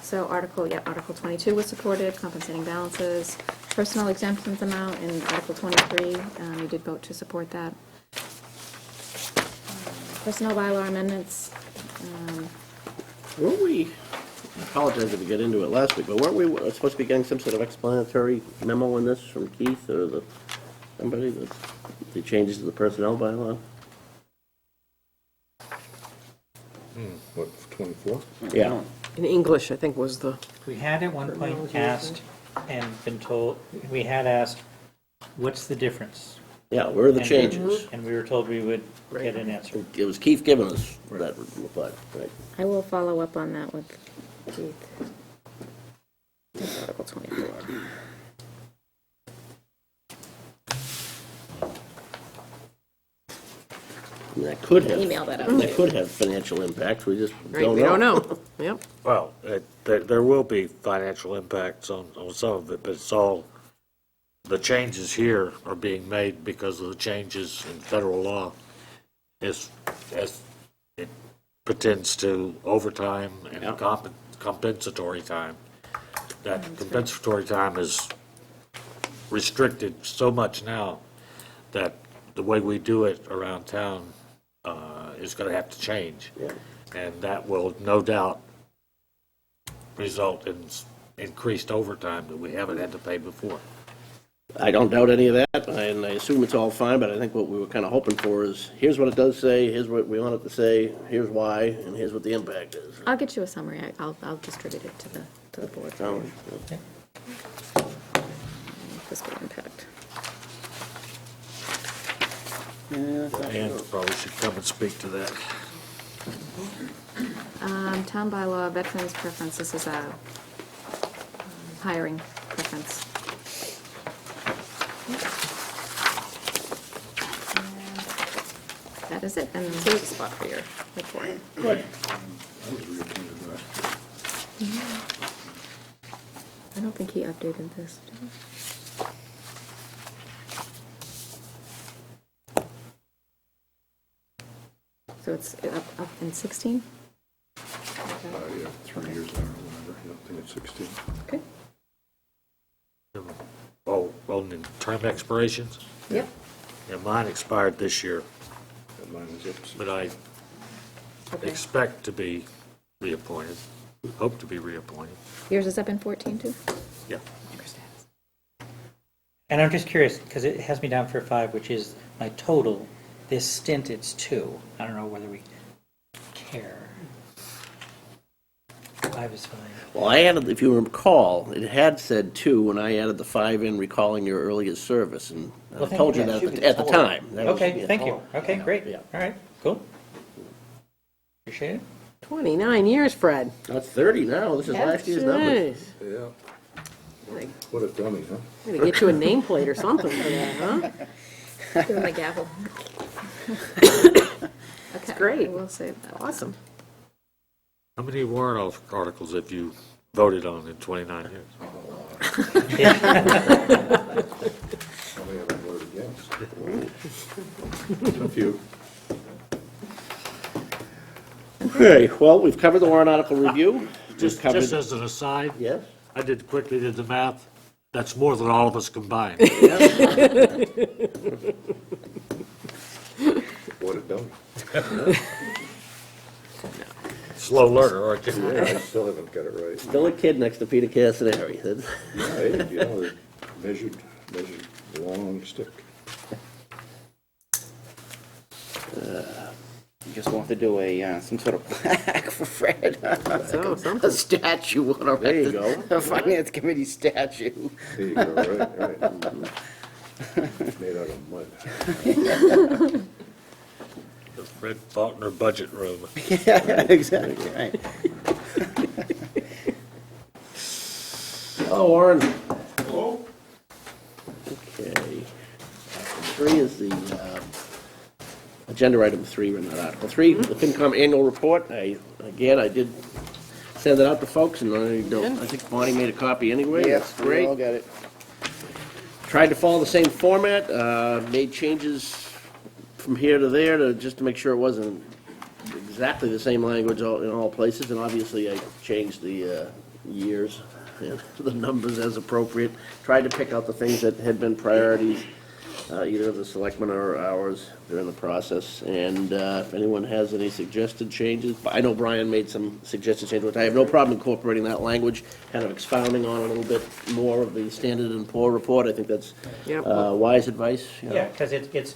So Article 22 was supported, compensating balances, personal exemptions amount in Article 23, you did vote to support that. Personnel bylaw amendments, Weren't we, I apologize if we get into it last week, but weren't we supposed to be getting some sort of explanatory memo on this from Keith or somebody, the changes to the personnel bylaw? What, 24? Yeah. In English, I think was the, We had at one point asked and been told, we had asked, what's the difference? Yeah, where are the And- changes? And we were told we would get an answer. It was Keith giving us that reply, right? I will follow up on that with Keith. That's Article 24. I mean, that could have. Email that out. That could have financial impacts, we just right, don't know. we don't know. Yep. Well, there will be financial impacts on some of it, but it's all, the changes here are being made because of the changes in federal law as it pertains to overtime and Yeah. compensatory time. That compensatory time is restricted so much now that the way we do it around town is going to have to change. Yeah. And that will no doubt result in increased overtime that we haven't had to pay before. I don't doubt any of that, and I assume it's all fine, but I think what we were kind of hoping for is, here's what it does say, here's what we want it to say, here's why, and here's what the impact is. I'll get you a summary. I'll distribute it to the board. So, Fiscal impact. And probably should come and speak to that. Town bylaw, veterans preference, this is a hiring preference. And that is it, and here's a spot for your report. Good. I don't think he updated this. did he? So it's up in 16? Yeah, 3 years now or whatever, I don't think it's 16. Okay. Oh, on the term expirations? Yep. Yeah, mine expired this year, And mine is it. but I Okay. expect to be reappointed, hope to be reappointed. Yours is up in 14 too? Yeah. And I'm just curious, because it has me down for 5, which is my total. This stint, it's 2. I don't know whether we care. 5 is fine. Well, I added, if you recall, it had said 2 when I added the 5 in recalling your earliest service, and I Well, thank told you you. that Yeah, at the time. That was- Okay, yeah. thank you. Okay, great. Yeah. All right, cool. Appreciate it. 29 years, Fred. That's 30 now, this is last year's numbers. Jeez. Yeah, Gotta what a dummy, huh? gotta get you a nameplate or something for that, huh? Give him a gavel. That's great. We'll save that. Awesome. How many warrant articles have you voted on in 29 years? How many have I voted against? A few. Okay, well, we've covered the warrant article review. Just covered- as an aside, Yes? I quickly did the math. That's more than all of us combined. What a dummy. Slow learner, aren't you? Yeah, I still haven't got it right. Still a kid next to Peter Castanary. That's- Yeah, hey, you know, they're measured, long stick. You just want to do some sort of plaque for Fred. So, A something. statue on our. There you go. A finance committee statue. There you go, right. Made out of mud. The Fred Faulkner budget room. Yeah, exactly, right. Oh, Warren. Okay. 3 is the, agenda item 3, we're not Article 3, the FinCom annual report. I did send it out to folks, and I think Bonnie made a copy anyway. That's We great. all got it. Tried to follow the same format, made changes from here to there just to make sure it wasn't exactly the same language in all places, and obviously I changed the years and the numbers as appropriate. Tried to pick out the things that had been priorities, either of the selectmen or ours during the process, and if anyone has any suggested changes, I know Brian made some suggested changes, which I have no problem incorporating that language, kind of expounding on a little bit more of the Standard and Poor report. I think that's Yep. wise advice. you know. Yeah, because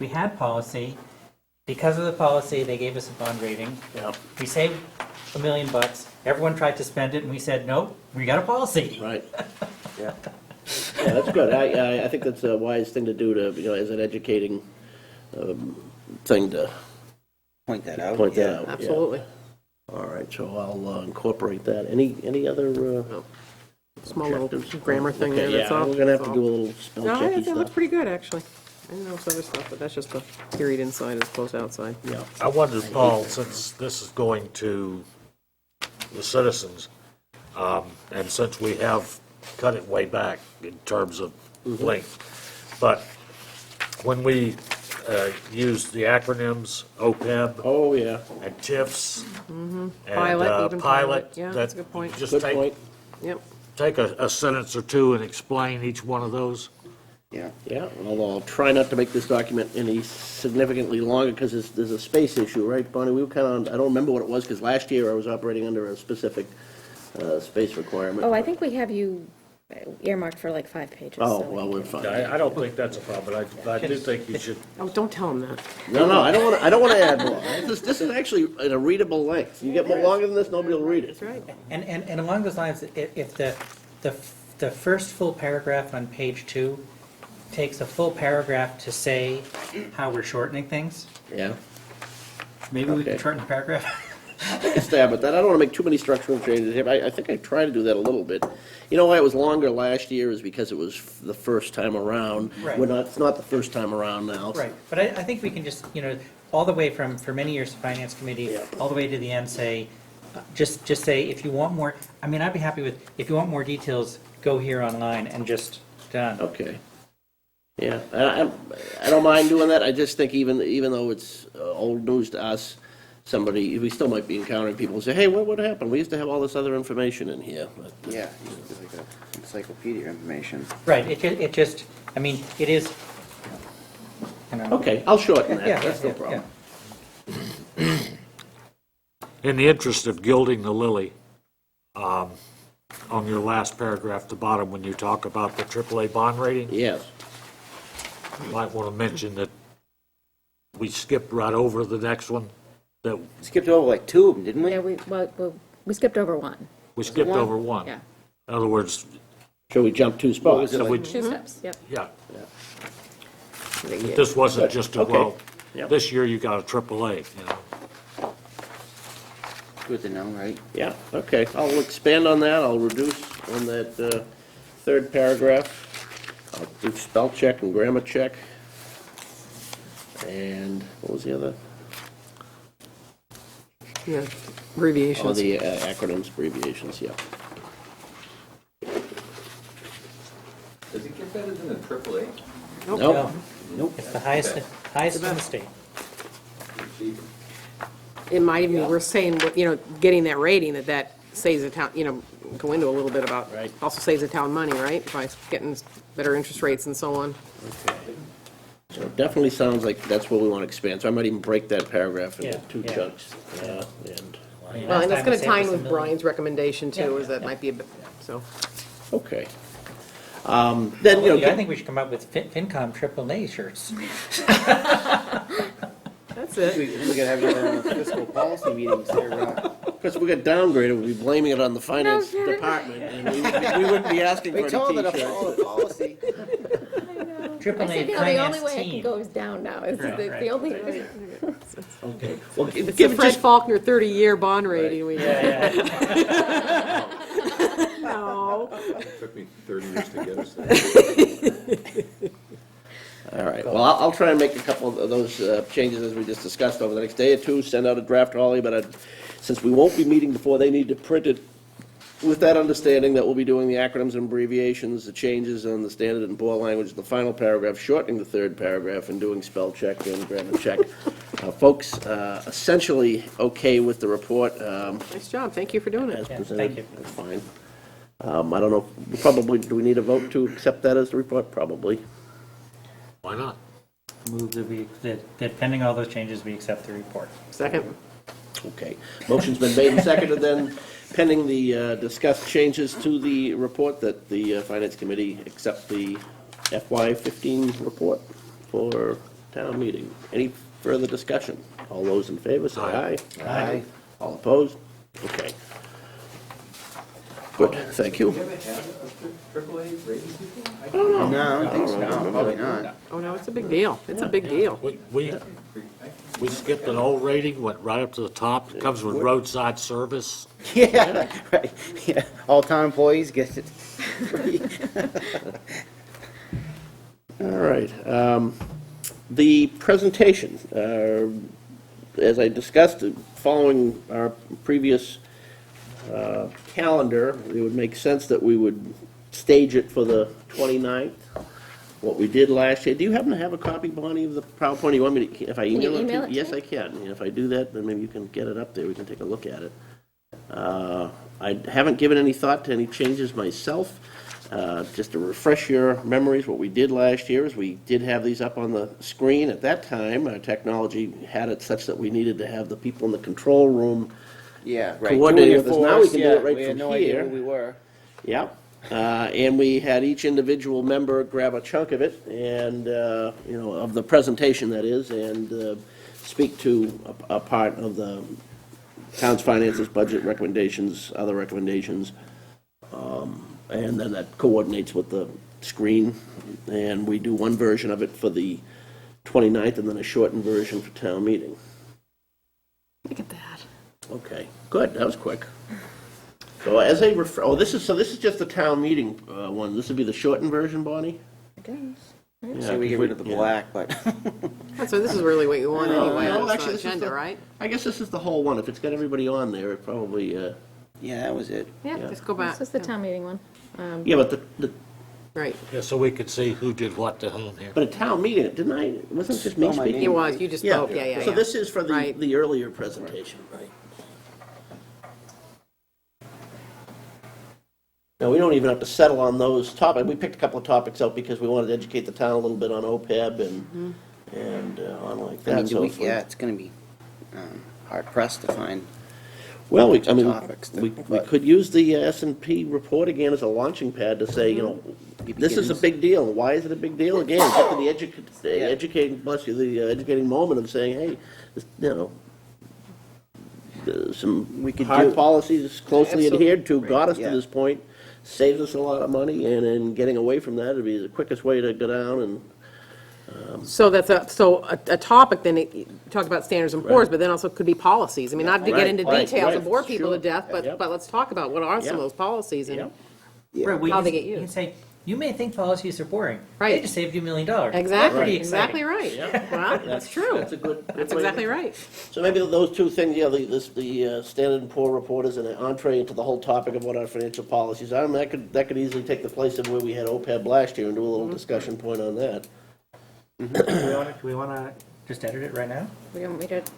we had policy. Because of the policy, they gave us a bond rating. Yeah, We saved $1 million. Everyone tried to spend it, and we said, nope, we got a policy. right. Yeah, that's good. I think that's a wise thing to do to, as an educating thing to Point that out. point that yeah. out. yeah. Absolutely. All right, so I'll incorporate that. Any other Small little objectives? grammar thing there, Okay, that's yeah, all. we're gonna have to That's do a all. little spell No, checky that looks stuff. pretty good, actually. I didn't know it's other stuff, but that's just the period inside as opposed to outside. Yeah. I wondered, Paul, since this is going to the citizens, and since we have cut it way back in terms of length, but when we use the acronyms OPEB Oh, yeah, and TIFs and Pilot, even pilot. Yeah, that that's a good point. Just good point. Yep. take a sentence or two and explain each one of those. Yeah. Yeah, although I'll try not to make this document any significantly longer, because there's a space issue, right, Bonnie? We were kind of, I don't remember what it was, because last year I was operating under a specific space requirement. Oh, I think we have you earmarked for like 5 pages. Oh, so- well, we're fine. I don't think that's a problem, but I do think you should. Oh, don't tell him that. No, I don't want to add more. This is actually at a readable length. You get more longer than this, nobody will read it. That's right. And along those lines, if the first full paragraph on page 2 takes a full paragraph to say how we're shortening things, Yeah. maybe we Okay. can shorten the paragraph. Take a stab at that. I don't want to make too many structural changes here, but I think I tried to do that a little bit. You know why it was longer last year is because it was the first time around. Right. It's not the first time around now. Right, but I think we can just, all the way for many years, the Finance Committee, Yeah. all the way to the end, say, just say, if you want more, I'd be happy with, if you want more details, go here online and just done. Okay. Yeah, I don't mind doing that. I just think even though it's old news to us, somebody, we still might be encountering people who say, hey, what happened? We used to have all this other information in here. But, Yeah, it's like a encyclopedia information. Right, it just, I mean, it is, you know. Okay, I'll shorten Yeah, that, that's no yeah, problem. In the interest of gilding the lily, on your last paragraph, the bottom, when you talk about the AAA bond rating, Yes, you might want to mention that we skipped right over the next one, that Skipped over like two of them, didn't we? Yeah, we skipped over one, we skipped one? over one. yeah. In other words, should we jump 2 spots? so we, Two steps, yep. yeah. This wasn't just a, Okay. well, Yep. this year you got a AAA, you know. Good to know, right? Yeah, okay, I'll expand on that, I'll reduce on that third paragraph. I'll do spell check and grammar check. And what was the other? Yeah, Oh, abbreviations. the acronyms, abbreviations, yeah. Does it get better than a AAA? Nope. Nope. It's the highest in the state. It might even be worth saying, you know, getting that rating, that saves the town, you know, go into a little bit about, Right. also saves the town money, right? By getting better interest rates and so on. So it definitely sounds like that's what we want to expand, so I might even break that paragraph into Yeah, 2 yeah. chunks. And, Well, Well, and that's gonna tie in with Brian's recommendation too, is that might be a bit, so. okay. Then, you know, I think we should come up with FinCom AAA shirts. That's it. We gotta have another fiscal policy meetings there. because we got downgraded, we'd be blaming it on the finance department, and we wouldn't be asking for We told any her to t-shirts. follow the policy. I said, AAA you know, the only finance way I can team. go is down now, is Right, the right. only, Okay. Well, It's the give Fred just, Faulkner 30-year bond rating we Yeah, yeah. No. It took me 30 years to get us there. all right, well, I'll try and make a couple of those changes as we just discussed over the next day or two, send out a draft to Holly, but since we won't be meeting before they need to print it, with that understanding that we'll be doing the acronyms and abbreviations, the changes on the standard and bold language in the final paragraph, shortening the third paragraph, and doing spell check and grammar check. Folks, essentially okay with the report Nice job, thank you for doing as it. presented. thank you. That's fine. I don't know, probably, do we need a vote to accept that as the report? Probably. Why not? Move that pending all those changes, we accept the report. Second. Okay. Motion's been made and seconded then, pending the discussed changes to the report, that the Finance Committee accept the FY15 report for town meeting. Any further discussion? All those in favor, say aye. Aye. All opposed? Okay. Good, thank you. You ever had a AAA rating before? No, I don't think so. No, probably not. Oh, no, it's a big deal. It's a big deal. We skipped an old rating, went right up to the top, it comes with roadside service. Yeah, right. Yeah, all town employees get it. All right. The presentation, as I discussed, following our previous calendar, it would make sense that we would stage it for the 29th, what we did last year. Do you happen to have a copy, Bonnie, of the PowerPoint? You want me to, if I you email it to you? email it to Yes, me? I can. And if I do that, then maybe you can get it up there, we can take a look at it. I haven't given any thought to any changes myself. Just to refresh your memories, what we did last year is we did have these up on the screen. At that time, our technology had it such that we needed to have the people in the control room. Yeah, right. Coordinating Doing it with us. for Now we us, can do yeah, it right we had from no idea here. who we were. Yeah. And we had each individual member grab a chunk of it and, you know, of the presentation, that is, and speak to a part of the town's finances, budget recommendations, other recommendations. And then that coordinates with the screen. And we do one version of it for the 29th and then a shortened version for town meeting. Look at that. Okay, good, that was quick. So as a this is just the town meeting one. This would be the shortened version, Bonnie? it does. Yeah, So we get rid of the yeah. black, but So this is really what you want anyway No, on actually, this this is agenda, the- right? I guess this is the whole one. If it's got everybody on there, it probably, yeah, that was it. Yeah, Yeah. just go back. This is the town meeting one. yeah, but Right. Yeah, so we could see who did what to whom here. But at town meeting, didn't I, wasn't it just me Spell my speaking? It was, you just spoke, yeah. So this is for Right. the earlier presentation, right? Now, we don't even have to settle on those topics. We picked a couple of topics out because we wanted to educate the town a little bit on OPEB and on like I mean, that. So yeah, it's gonna be hard pressed to find. well, I mean, topics that- we but- could use the S&P report again as a launching pad to say, you know, Maybe this is a Gibbons. big deal. Why is it a big deal? Again, get to the educating, bless you, the educating moment of saying, hey, this, you know, some We could hard do- policies closely Absolutely. adhered to got us to Yeah. this point, saves us a lot of money, and in getting away from that, it'd be the quickest way to go down and, So that's a topic, then, you talk about standards and poor's, but then also could be policies. I mean, not to get Right, into right, details and right, bore people to sure. death, Yep. but let's talk about what are some of Yep. those policies and. yeah. Right, well, How you they can- get You can used. say, you may think policies are boring. Right. They just saved you $1 million. Exactly, Pretty exactly exciting. right. Well, that's true. That's a good. That's way to- exactly right. So maybe those two things, yeah, the Standard and Poor report is an entree into the whole topic of what our financial policies are. I mean, that could easily take the place of where we had OPEB last year and do a little discussion point on that. Do we want to just edit it right now? What do you want me to, what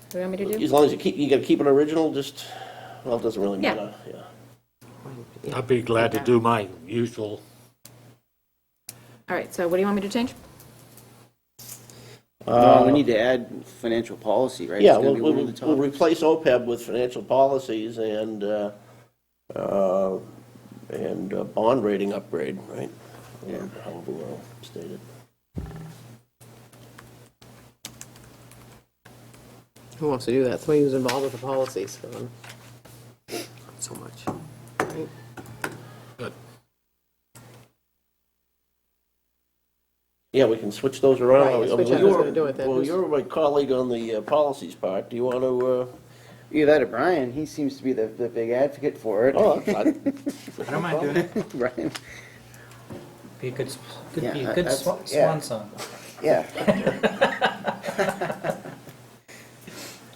do you want me to do? As long as you gotta keep it original, just, well, it doesn't really Yeah. matter, yeah. I'd be glad to do my usual. All right, so what do you want me to change? We need to add financial policy, right? Yeah, It's gonna be we'll one of the we'll topics. replace OPEB with financial policies and bond rating upgrade, right? Yeah. However well stated. Who wants to do that? Somebody who's involved with the policies. Not so much. Right? Good. Yeah, we can switch those around. Right, I mean, switch out you who's were- gonna do it then. Well, you're my colleague on the policies part. Do you want to, Either that or Brian, he seems to be the big advocate for it. oh, I- I don't mind doing it. Brian, Be a good, Yeah, be a good that's- swan yeah. song. yeah.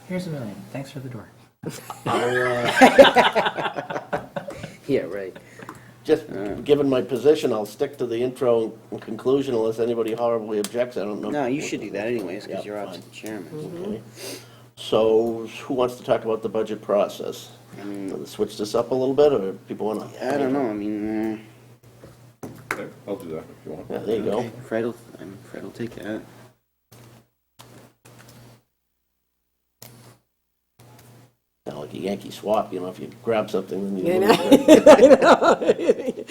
Here's $1 million. Thanks for the door. Yeah, right. just given my position, I'll stick to the intro and conclusion unless anybody horribly objects. I don't know. No, you should do that anyways, because Yeah, you're fine. obviously chairman. Okay. So who wants to talk about the budget process? Wanna switch this up a little bit, or people want to? I don't know, I mean, I'll do that if you want. Yeah, there you go. Fred will take that. Kind of like a Yankee swap, you know, if you grab something, then you. You lose know? it.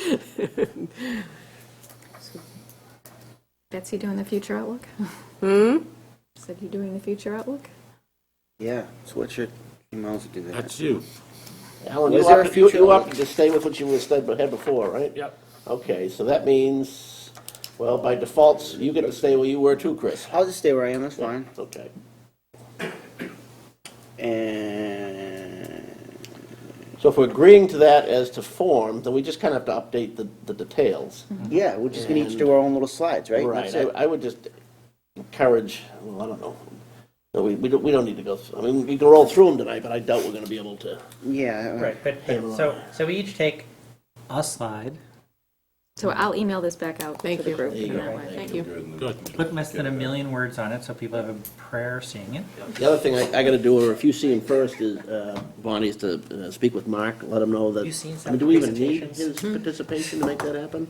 Betsy doing the future outlook? Said you doing the future outlook? Yeah, so what's your emails to do that? That's you. Alan, Was you there a opted, future you look? opted to stay with what you had before, right? Yep. Okay, so that means, well, by default, you get to stay where you were too, Chris. I'll just stay where I am, that's fine. Okay. And, So if we're agreeing to that as to form, then we just kind of have to update the details. yeah, we're just gonna each And- do our own little slides, right? Right, That's it. I would just encourage, well, I don't know. No, we don't need to go, I mean, we can roll through them tonight, but I doubt we're gonna be able to. Yeah. Right, but so we each take a slide, So I'll email this back out to Thank the you. group There you in go. that way. Thank you. Good. put less than 1 million words on it so people have a prayer seeing it. The other thing I gotta do, or if you see him first, is, Bonnie, is to speak with Mark, let him know that. You've seen I some mean, do we even need presentations? his participation to make that happen?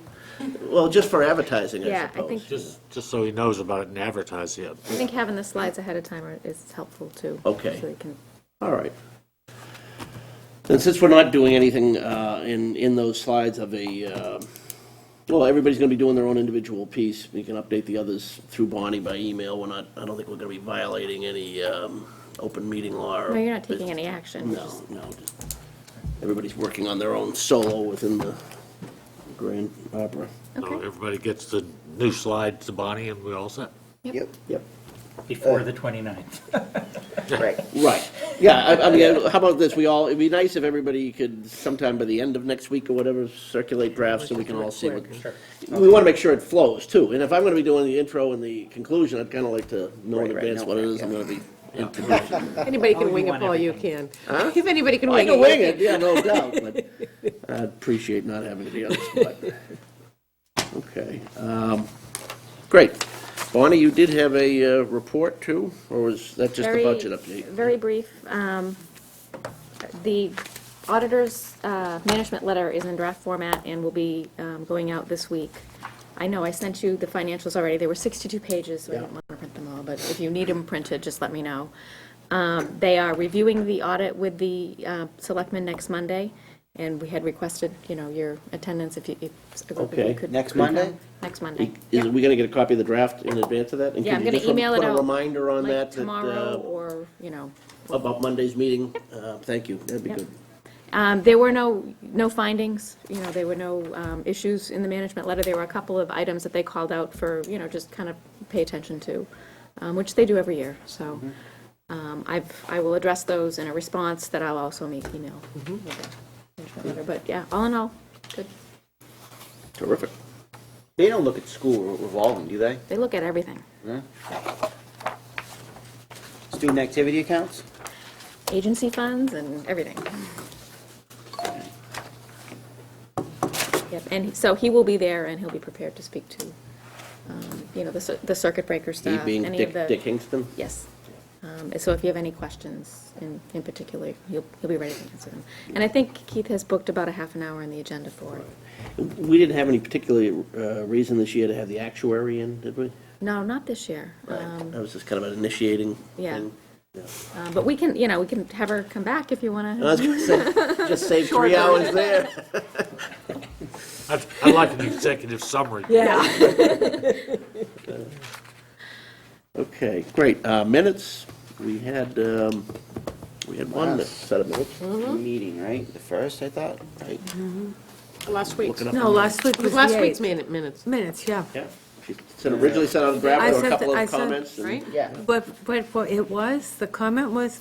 Well, just for advertising, I Yeah, I suppose. think, Just so he knows about it and advertise it. I think having the slides ahead of time is helpful too. Okay. So they can, All right. And since we're not doing anything in those slides of a, well, everybody's going to be doing their own individual piece. We can update the others through Bonnie by email. We're not, I don't think we're going to be violating any open meeting law. or- no, you're not taking any action. No, no. Just everybody's working on their own solo within the grand opera. So Okay. everybody gets the new slide to Bonnie and we all set. Yep, Yep. Before the 29th. right. Right. Yeah, I mean, how about this? It'd be nice if everybody could sometime by the end of next week or whatever, circulate drafts so we can all see what. Sure. We want to make sure it flows too. And if I'm going to be doing the intro and the conclusion, I'd kind of like to know in Right, advance know what it that, is I'm yeah. going to be introducing. Anybody Oh, can you wing it, want Paul, you everything. can. If anybody can I wing it. can you wing can. it, yeah, no doubt, but I'd appreciate not having to be on the spot. Okay. Great. Bonnie, you did have a report too, or was that just a Very- budget update? Very brief. The auditor's management letter is in draft format and will be going out this week. I know I sent you the financials already. There were 62 pages, so I didn't want to print them all, but if you need them printed, just let me know. They are reviewing the audit with the selectmen next Monday, and we had requested, your attendance if you Okay. could. Next could come. Monday? Next Monday. Is we going to get a copy of the draft in advance of that? And Yeah, could I'm you gonna just email it Put a out, reminder on like that. tomorrow or, About Monday's meeting? Thank you, that'd be Yep. good. There were no findings, there were no issues in the management letter. There were a couple of items that they called out for, just kind of pay attention to, which they do every year. So I will address those in a response that I'll also email with the management letter. But yeah, all in all, good. Terrific. They don't look at school revolving, do they? They look at everything. Student activity accounts? Agency funds and everything. Yep, and so he will be there and he'll be prepared to speak to, the circuit breaker He staff. being any of the- Dick Kingston? Yes. So if you have any questions in particular, he'll be ready to answer them. And I think Keith has booked about a half an hour on the agenda for it. We didn't have any particular reason this year to have the actuary in, did we? No, not this year. That was just kind of an initiating Yeah. thing. But we can have her come back if you want I was to. going to say, just save 3 hours there. I'd like an executive summary. Yeah. Okay, great. Minutes, we had one set of minutes. Meeting, right? The first, I thought, right? Last week. Looking up No, last week It was was last the week's 8th. minutes. Minutes, yeah. Yeah, she said originally sent out a draft, I there were a sent couple the- I of sent- comments. and- Right? Yeah. But what it was, the comment was,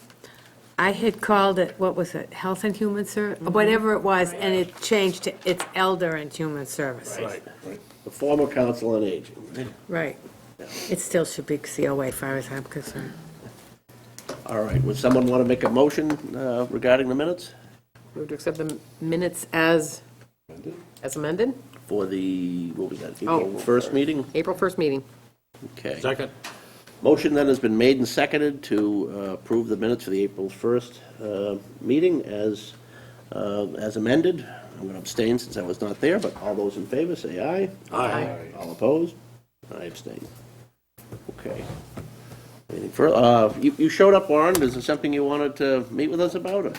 I had called it, what was it, Health and Human Service, whatever it was, and it changed to, it's Elder and Human Services. Right, right. The former council on aging. right? Right. It still should be COA, as far as I'm concerned. All right, would someone want to make a motion regarding the minutes Move to accept the minutes as amended? for the, what was that, Oh. April 1st meeting? April 1st meeting. Okay. Second? Motion then has been made and seconded to approve the minutes for the April 1st meeting as amended. I'm going to abstain since I was not there, but all those in favor say aye. Aye. All opposed? I abstain. Okay. Anything further? You showed up, Warren. Is there something you wanted to meet with us about? Or?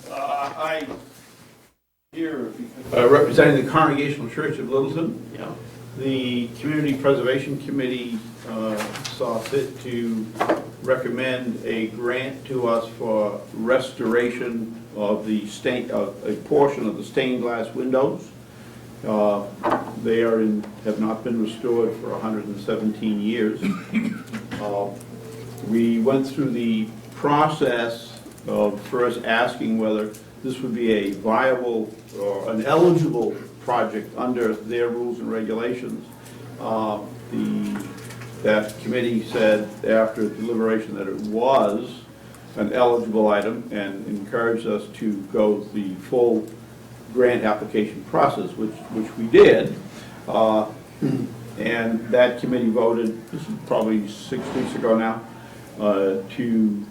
I here representing the Congregational Church of Littleton. Yeah. The Community Preservation Committee saw fit to recommend a grant to us for restoration of a portion of the stained glass windows. They have not been restored for 117 years. We went through the process of first asking whether this would be a viable or an eligible project under their rules and regulations. That committee said after deliberation that it was an eligible item and encouraged us to go the full grant application process, which we did. And that committee voted, this is probably 6 weeks ago now, to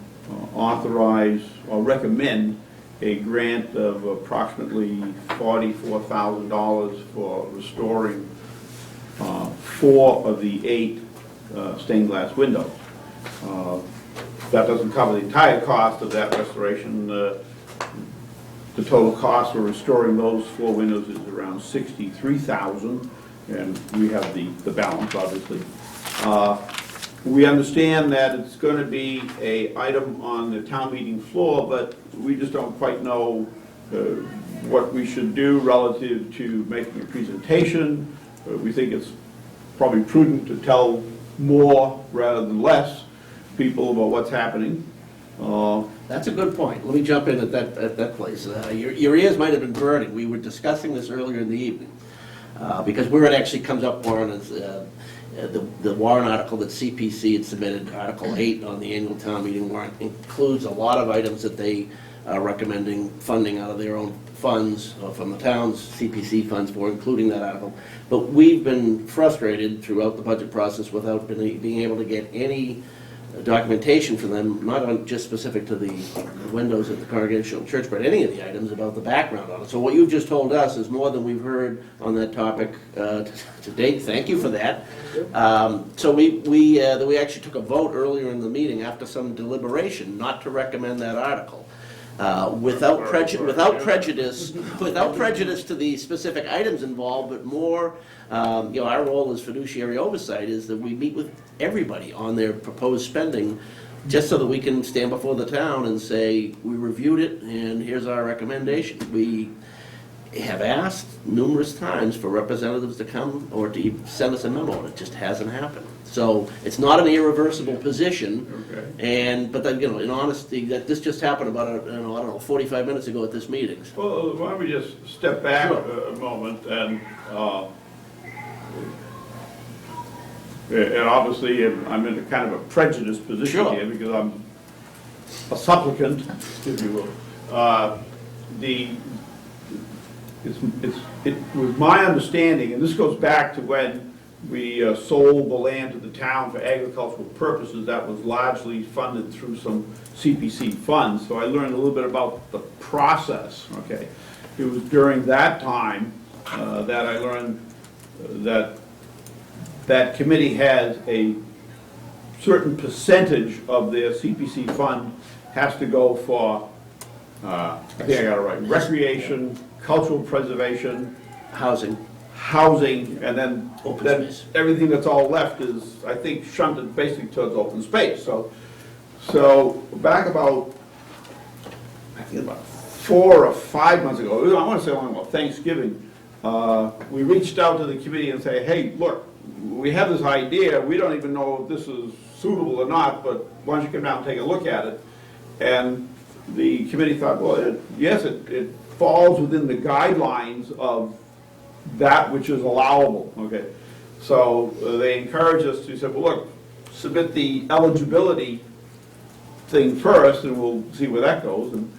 authorize or recommend a grant of approximately $44,000 for restoring 4 of the 8 stained glass windows. That doesn't cover the entire cost of that restoration. The total cost for restoring those 4 windows is around $63,000, and we have the balance, obviously. We understand that it's going to be an item on the town meeting floor, but we just don't quite know what we should do relative to making a presentation. We think it's probably prudent to tell more rather than less people about what's happening. That's a good point. Let me jump in at that place. Your ears might have been burning. We were discussing this earlier in the evening. Because where it actually comes up, Warren, is the warrant article that CPC had submitted, Article 8 on the annual town meeting warrant, includes a lot of items that they are recommending funding out of their own funds, or from the town's CPC funds for including that article. But we've been frustrated throughout the budget process without being able to get any documentation from them, not on just specific to the windows at the Congregational Church, but any of the items about the background on it. So what you've just told us is more than we've heard on that topic to date. Thank you for that. So we actually took a vote earlier in the meeting after some deliberation not to recommend that article. Without prejudice to the specific items involved, but more, our role as fiduciary oversight is that we meet with everybody on their proposed spending, just so that we can stand before the town and say, we reviewed it, and here's our recommendation. We have asked numerous times for representatives to come or to send us a memo, and it just hasn't happened. So it's not an irreversible position, but then, in honesty, that this just happened about, I don't know, 45 minutes ago at this meeting. Well, why don't we just step back a moment and obviously I'm in a kind of a prejudiced position here because I'm a supplicant, if you will. It was my understanding, and this goes back to when we sold the land to the town for agricultural purposes, that was largely funded through some CPC funds. So I learned a little bit about the process, okay? It was during that time that I learned that committee has a certain percentage of their CPC fund has to go for, I think I got it right, recreation, cultural preservation, Housing. and then Open space. everything that's all left is, I think, shunted basically towards open space. So back about, I think about 4 or 5 months ago, I want to say along about Thanksgiving, we reached out to the committee and say, hey, look, we have this idea, we don't even know if this is suitable or not, but why don't you come down and take a look at it? And the committee thought, well, yes, it falls within the guidelines of that which is allowable, okay? So they encouraged us to say, well, look, submit the eligibility thing first, and we'll see where that goes. And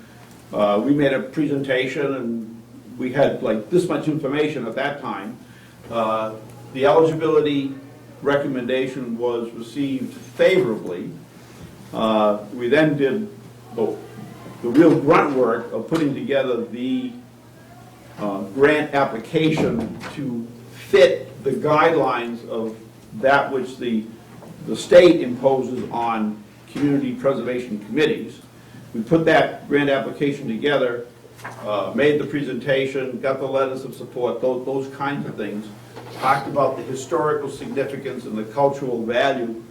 we made a presentation, and we had like this much information at that time. The eligibility recommendation was received favorably. We then did the real grunt work of putting together the grant application to fit the guidelines of that which the state imposes on community preservation committees. We put that grant application together, made the presentation, got the letters of support, those kinds of things, talked about the historical significance and the cultural value,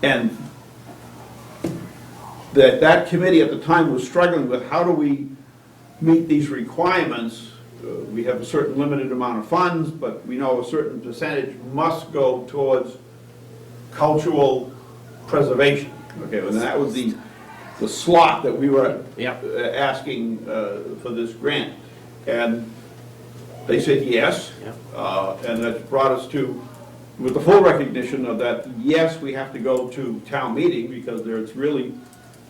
and that committee at the time was struggling with how do we meet these requirements. We have a certain limited amount of funds, but we know a certain percentage must go towards cultural preservation. Okay, and that was the slot that we were asking for this grant. And they said yes, and that brought us to, with the full recognition of that, yes, we have to go to town meeting because there's really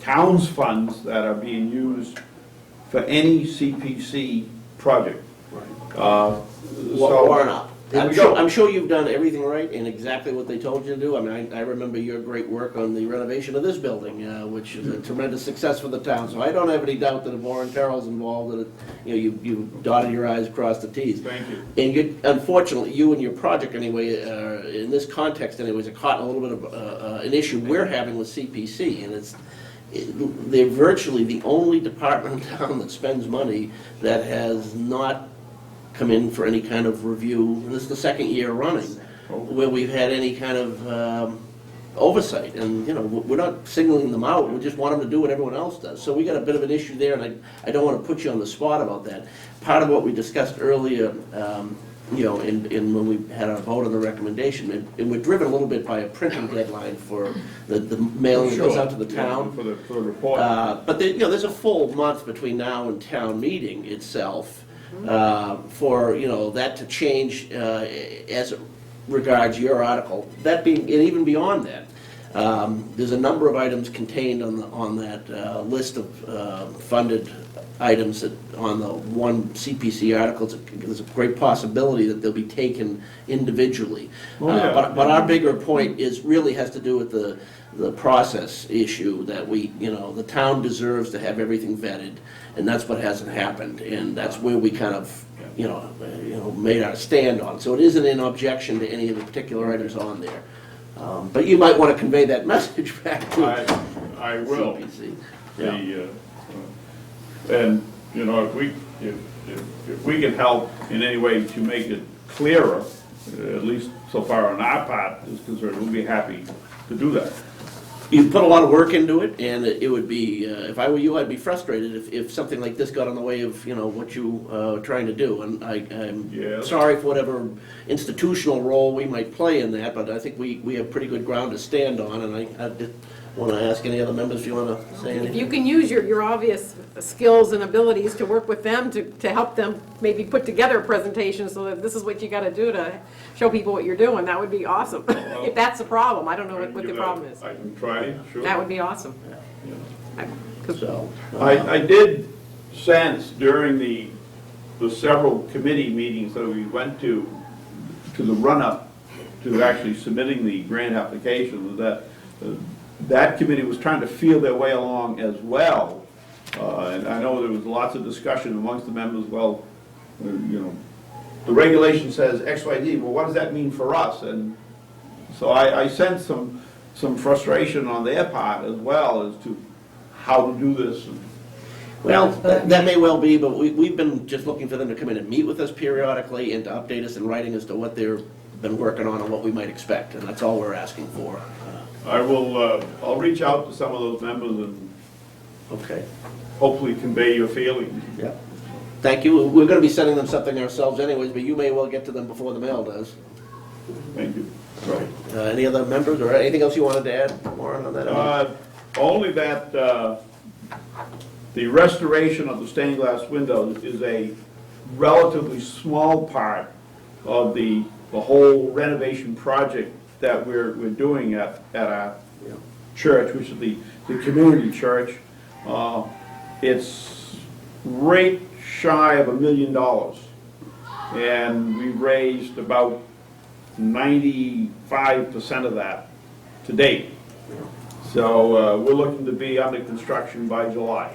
town's funds that are being used for any CPC project. Warrant up. Here we go. I'm sure you've done everything right and exactly what they told you to do. I mean, I remember your great work on the renovation of this building, which is a tremendous success for the town. So I don't have any doubt that if Warren Terrell's involved, that you dotted your I's, crossed the T's. Thank you. And unfortunately, you and your project anyway, in this context anyways, are caught in a little bit of an issue we're having with CPC, and they're virtually the only department in town that spends money that has not come in for any kind of review. And this is the second year running where we've had any kind of oversight. And, we're not singling them out. We just want them to do what everyone else does. So we got a bit of an issue there, and I don't want to put you on the spot about that. Part of what we discussed earlier, in when we had our vote on the recommendation, and we're driven a little bit by a printing deadline for the mailing that goes out to the town. For the report. But there's a full month between now and town meeting itself for that to change as it regards your article. That being, and even beyond that, There's a number of items contained on that list of funded items that, on the one CPC article, there's a great possibility that they'll be taken individually. But our bigger point really has to do with the process issue, that the town deserves to have everything vetted, and that's what hasn't happened, and that's where we kind of, made our stand on. So it isn't in objection to any of the particular items on there. But you might want to convey that message back to I will. CPC. Yeah. And, if we can help in any way to make it clearer, at least so far on our part is concerned, we'll be happy to do that. You put a lot of work into it, and it would be, if I were you, I'd be frustrated if something like this got in the way of, what you are trying to do. And I'm Yes. sorry for whatever institutional role we might play in that, but I think we have pretty good ground to stand on, and I just want to ask any other members if you want to say If anything. you can use your obvious skills and abilities to work with them to help them maybe put together a presentation so that this is what you got to do to show people what you're doing, that would be awesome. If that's the problem, I don't know what the problem is. I can try, sure. That would be awesome. So, I did sense during the several committee meetings that we went to the run-up to actually submitting the grant application, that that committee was trying to feel their way along as well. And I know there was lots of discussion amongst the members, well, the regulation says X, Y, Z, well, what does that mean for us? And so I sensed some frustration on their part as well as to how to do this. well, that may well be, but we've been just looking for them to come in and meet with us periodically and to update us in writing as to what they've been working on and what we might expect, and that's all we're asking for. I'll reach out to some of those members and Okay. hopefully convey your feelings. Yeah. Thank you. We're going to be sending them something ourselves anyways, but you may well get to them before the mail does. Thank you. Any other members or anything else you wanted to add, Warren, on that? Only that the restoration of the stained glass windows is a relatively small part of the whole renovation project that we're doing at our church, which is the community church. It's right shy of $1 million, and we've raised about 95% of that to date. So we're looking to be under construction by July.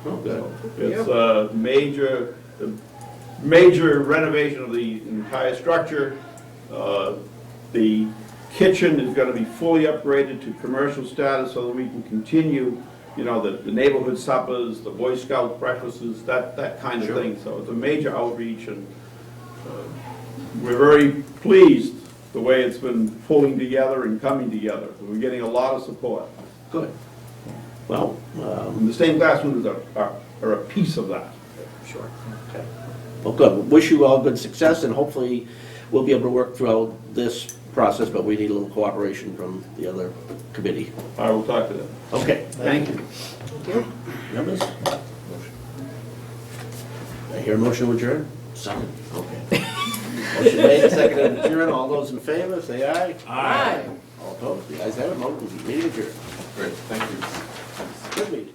Oh, good. It's a major renovation of the entire structure. The kitchen is going to be fully upgraded to commercial status so that we can continue, the neighborhood suppers, the Boy Scout breakfasts, that kind of thing. So it's a major outreach, and we're very pleased the way it's been pulling together and coming together. We're getting a lot of support. Good. Well, And the stained glass windows are a piece of that. sure. Okay. Well, good. Wish you all good success, and hopefully we'll be able to work throughout this process, but we need a little cooperation from the other committee. I will talk to them. Okay. Thank you. Members? I hear a motion to adjourn? Second. Okay. Motion made, seconded, to adjourn. All those in favor, say aye. Aye. All opposed? The ayes have it. Motion, meeting adjourned. Great, thank you. Good meeting.